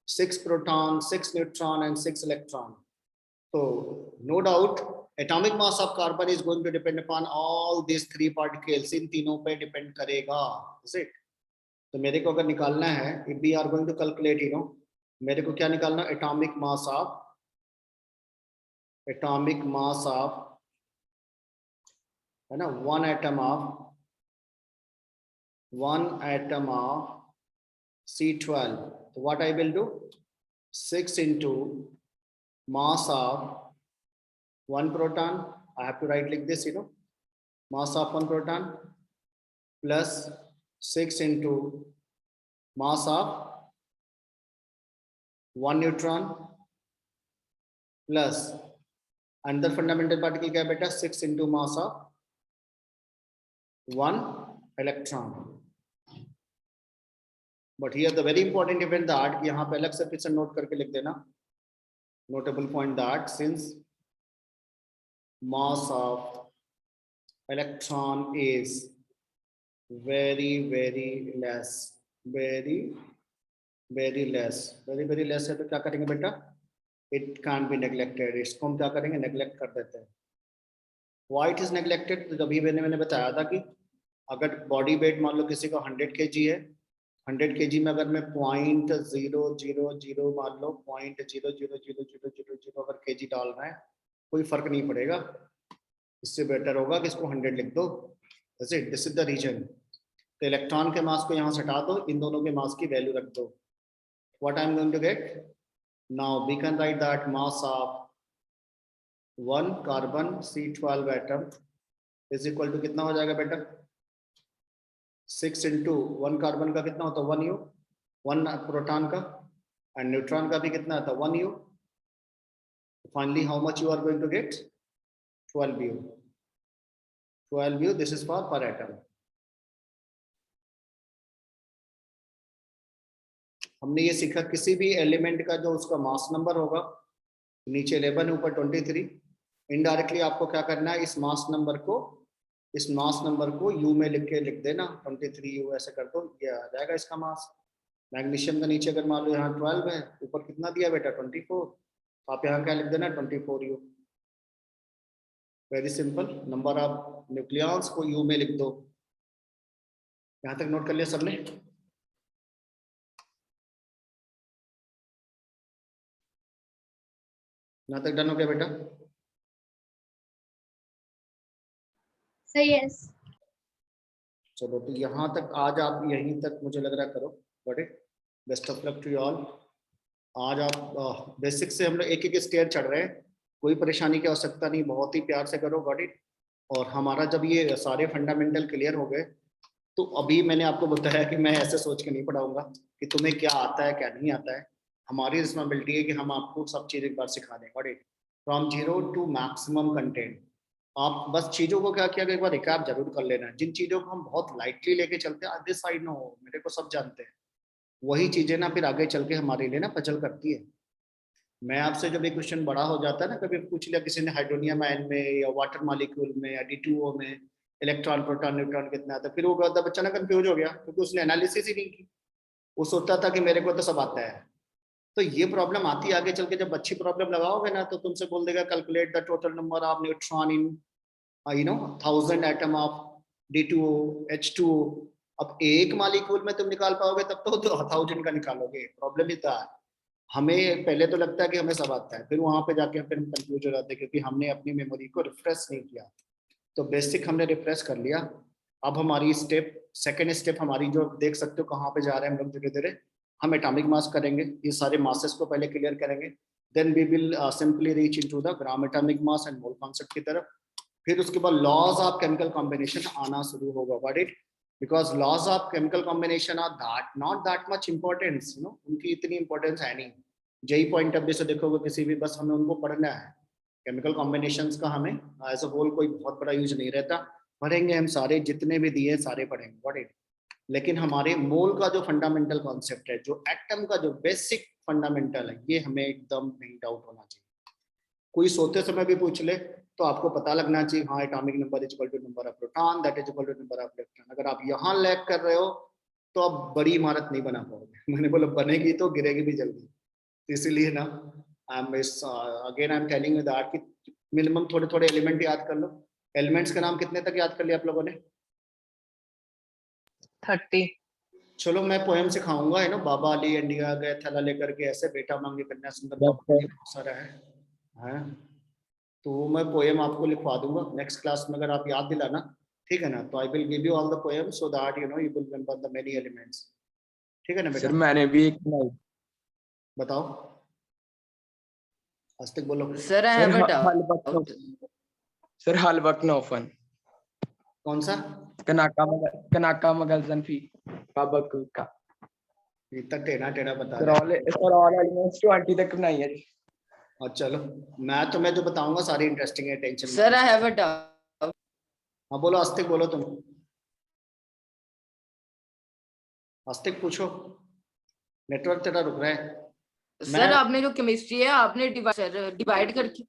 6 proton, 6 neutron and 6 electron. तो no doubt atomic mass of carbon is going to depend upon all these 3 particles. इन तीनों पे depend करेगा. is it? तो मेरे को अगर निकालना है, if we are going to calculate, मेरे को क्या निकालना, atomic mass of है ना, one atom of C12. तो what I will do, 6 into mass of 1 proton, I have to write like this, mass of 1 proton plus 6 into mass of 1 neutron plus another fundamental particle क्या है बेटा, 6 into mass of 1 electron. But here the very important event that यहाँ पे अलग से फिर से note करके लिख देना, notable point that since mass of electron is very less, very less है, तो क्या करेंगे बेटा, it can't be neglected. इसको हम क्या करेंगे, नेग्लेक्ट कर देते हैं. Why it is neglected? तो जब मैंने बताया था कि अगर बॉडी वेट मान लो किसी का 100 kg है, 100 kg में अगर मैं 0.000 मान लो 0.00000 अगर kg डाल रहे हैं, कोई फर्क नहीं पड़ेगा. इससे बेटर होगा कि इसको 100 लिख दो. This is the reason. तो इलेक्ट्रॉन के मास को यहाँ से हटा दो, इन दोनों के मास की वैल्यू रख दो. What I am going to get now, we can write that mass of 1 carbon C12 atom is equal to कितना हो जाएगा बेटा, 6 into 1 कार्बन का कितना होता है 1 U, 1 प्रोटॉन का, एंड न्यूट्रॉन का भी कितना आता है 1 U. Finally, how much you are going to get? 12 U. 12 U. This is for per atom. हमने ये सीखा किसी भी एलिमेंट का जो उसका मास नंबर होगा, नीचे 11 ऊपर 23. इनडायरेक्टली आपको क्या करना है, इस मास नंबर को U में लिख देना, 23 U ऐसे कर दो, ये आ जाएगा इसका मास. मैग्नीशियम का नीचे अगर मान लो यहाँ 12 है, ऊपर कितना दिया बेटा 24, आप यहाँ क्या लिख देना 24 U. Very simple. Number of nucleons को U में लिख दो. यहाँ तक नोट कर लिया सबने? यहाँ तक डन हो गया बेटा? सही है. चलो, तो यहाँ तक आज आप यहीं तक मुझे लग रहा करो. Got it? Best of luck to you all. आज आप बेसिक से हम लोग एक स्टेयर चढ़ रहे हैं, कोई परेशानी की आवश्यकता नहीं, बहुत ही प्यार से करो. Got it? और हमारा जब ये सारे फंडामेंटल क्लियर हो गए, तो अभी मैंने आपको बताया कि मैं ऐसे सोच के नहीं पढ़ाऊंगा कि तुम्हें क्या आता है क्या नहीं आता है. हमारी रिस्पॉन्सिबिलिटी है कि हम आपको सब चीज़ एक बार सिखा दें. Got it? From 0 to maximum content. आप बस चीज़ों को क्या किया, एक बार रिकैप जरूर कर लेना. जिन चीज़ों को हम बहुत लाइटली लेके चलते हैं, दिस आई नो, मेरे को सब जानते हैं, वही चीज़ें ना फिर आगे चल के हमारे लिए ना पचल करती है. मैं आपसे जब एक क्वेश्चन बड़ा हो जाता है ना, कभी पूछ लिया किसी ने हाइड्रोनियम आयन में या वाटर मॉलिक्यूल में या D2O में इलेक्ट्रॉन प्रोटॉन न्यूट्रॉन कितना आता है, फिर वो कहता बच्चा ना कंफ्यूज हो गया क्योंकि उसने एनालिसिस ही नहीं की, वो सोचता था कि मेरे को तो सब आता है। तो ये प्रॉब्लम आती है आगे चल के, जब अच्छी प्रॉब्लम लगाओगे ना तो तुमसे बोल देगा calculate the total number of neutron in 1000 atom of D2O H2O। अब एक मॉलिक्यूल में तुम निकाल पाओगे तब तो 1000 का निकालोगे, प्रॉब्लम ही था। हमें पहले तो लगता है कि हमें सब आता है, फिर वहां पे जाके फिर हम कंफ्यूज हो जाते हैं क्योंकि हमने अपनी मेमोरी को रिफ्रेश नहीं किया। तो बेसिक हमने रिफ्रेश कर लिया। अब हमारी सेकेंड स्टेप हमारी जो देख सकते हो कहाँ पे जा रहे हैं हम लोग धीरे धीरे, हम एटॉमिक मास करेंगे, ये सारे मासेस को पहले क्लियर करेंगे, then we will simply reach into the gram atomic mass and mole concept की तरफ। फिर उसके बाद लॉज ऑफ केमिकल कॉम्बिनेशन आना शुरू होगा, what it, because laws of chemical combination are that not that much importance, उनकी इतनी इंपॉर्टेंस है नहीं। जेई पॉइंट ऑफ व्यू से देखोगे किसी भी, बस हमें उनको पढ़ना है। केमिकल कॉम्बिनेशंस का हमें एज अ होल कोई बहुत बड़ा यूज नहीं रहता, पढ़ेंगे हम सारे जितने भी दिए सारे पढ़ेंगे, व्हाट इट। लेकिन हमारे मोल का जो फंडामेंटल कॉन्सेप्ट है, जो एटम का जो बेसिक फंडामेंटल है, ये हमें एकदम नहीं डाउट होना चाहिए। कोई सोते समय भी पूछ ले तो आपको पता लगना चाहिए, हाँ atomic number is equal to number of proton that is equal to number of electron. अगर आप यहाँ लैग कर रहे हो तो आप बड़ी इमारत नहीं बना पाओगे। मैंने बोला बनेगी तो गिरेगी भी जल्दी, इसीलिए ना again I am telling you that कि मिनिमम थोड़े थोड़े एलिमेंट याद कर लो। एलिमेंट्स के नाम कितने तक याद कर लिया आप लोगों ने? 30। चलो मैं पोएम सिखाऊंगा, है ना, बाबा अली इंडिया गए थैला लेकर के, ऐसे बेटा मांगे कन्या सुंदर, बहुत सारा है। तो मैं पोएम आपको लिखवा दूंगा नेक्स्ट क्लास में, अगर आप याद दिलाना, ठीक है ना। तो I will give you all the poem so that you will remember the many elements, ठीक है ना बेटा? सर मैंने भी एक बनाई। बताओ, आज तक बोलो। Sir I have a doubt. Sir हलवकनोफन, कौन सा? कनाका मगलजन फी बाबक का। इतना टेढ़ा टेढ़ा बता सर रहे ऑल एलिमेंट्स 20 तक बनाई है जी। और चलो मैं तुम्हें जो बताऊंगा सारी इंटरेस्टिंग है, टेंशन मत sir low. I have a doubt. हाँ बोलो, आस्तिक बोलो, तुम आस्तिक पूछो, नेटवर्क तेरा रुक रहा है। सर आपने जो केमिस्ट्री है आपने डिवाइड करके,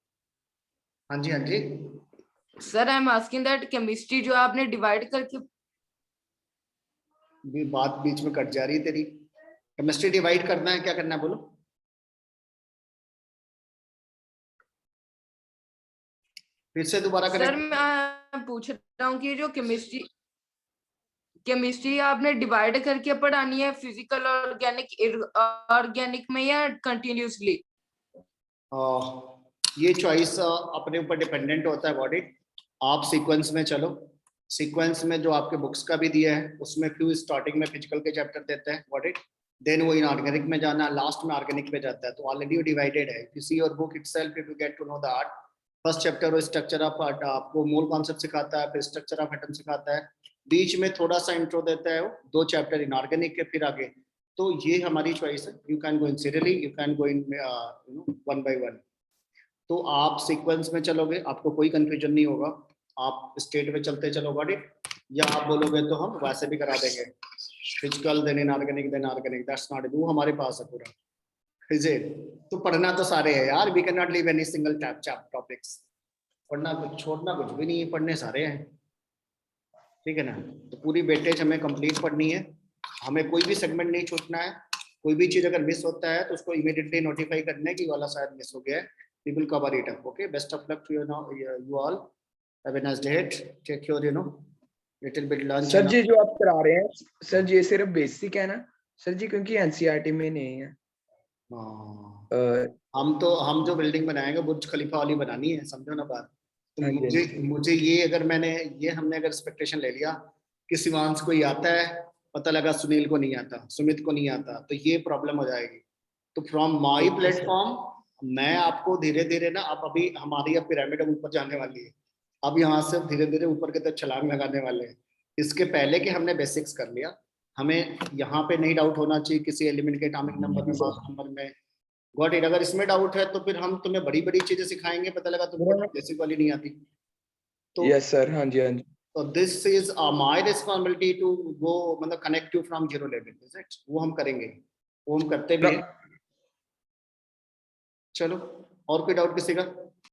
हाँ जी हाँ जी, sir I am asking that chemistry जो आपने डिवाइड करके, भी बात बीच में कट जा रही है तेरी। केमिस्ट्री डिवाइड करना है, क्या करना है बोलो? फिर से दोबारा सर करें। मैं पूछ रहा हूँ कि जो केमिस्ट्री आपने डिवाइड करके पढ़ानी है फिजिकल ऑर्गेनिक में या कंटिन्यूसली? ये चॉइस अपने ऊपर डिपेंडेंट होता है, व्हाट इट। आप सीक्वेंस में चलो, सीक्वेंस में जो आपके बुक्स का भी दिया है उसमें क्यों स्टार्टिंग में फिजिकल के चैप्टर देते हैं, व्हाट इट, देन वो इनऑर्गेनिक में जाना, लास्ट में ऑर्गेनिक पे जाता है। तो ऑलरेडी डिवाइडेड है। You see your book itself, if you get to know that first chapter structure of आपको मोल कॉन्सेप्ट सिखाता है, फिर स्ट्रक्चर ऑफ एटम सिखाता है, बीच में थोड़ा सा इंट्रो देता है वो 2 चैप्टर इनऑर्गेनिक के, फिर आगे। तो ये हमारी चॉइस है, you can go in serially, you can go in one by one. तो आप सीक्वेंस में चलोगे आपको कोई कंफ्यूजन नहीं होगा, आप स्टेट में चलते चलो, गॉट इट। या आप बोलोगे तो हम वैसे भी करा देंगे, physical then inorganic then organic, that's not वो हमारे पास है पूरा, इज इट। तो पढ़ना तो सारे है यार, we can not leave any single topics, पढ़ना कुछ छोड़ना कुछ भी नहीं है, पढ़ने सारे हैं, ठीक है ना। तो पूरी वेटेज हमें कंप्लीट पढ़नी है, हमें कोई भी सेगमेंट नहीं छूटना है। कोई भी चीज अगर मिस होता है तो उसको इमीडिएटली नोटिफाई करना है कि वाला शायद मिस हो गया है, we will cover it up, okay. Best of luck to you all, have a nice day, take your little bit lunch. Sir ji जो आप करा रहे हैं सर ये सिर्फ बेसिक है ना सर जी, क्योंकि एनसीईआरटी में नहीं है। हम जो बिल्डिंग बनाएंगे बुर्ज खलीफा वाली बनानी है, समझो ना बात। तो मुझे ये अगर हमने अगर एक्सपेक्टेशन ले लिया कि शिवांश को ही आता है, पता लगा सुनील को नहीं आता, सुमित को नहीं आता, तो ये प्रॉब्लम हो जाएगी। तो फ्रॉम माई प्लेटफॉर्म मैं आपको धीरे धीरे ना, अब अभी हमारी अब पिरामिड ऊपर जाने वाली है, अब यहाँ से धीरे धीरे ऊपर की तरफ छलांग लगाने वाले हैं। इसके पहले कि हमने बेसिक्स कर लिया, हमें यहाँ पे नहीं डाउट होना चाहिए किसी एलिमेंट के एटॉमिक नंबर में, मास नंबर में, गॉट इट। अगर इसमें डाउट है तो फिर हम तुम्हें बड़ी बड़ी चीजें सिखाएंगे, पता लगा तुमको बेसिक वाली नहीं आती तो। यस सर, हाँ जी हाँ जी। तो this is my responsibility to go, मतलब connect you from 0 level, is it. वो हम करेंगे, वो हम करते भी हैं। चलो और कोई डाउट किसी का?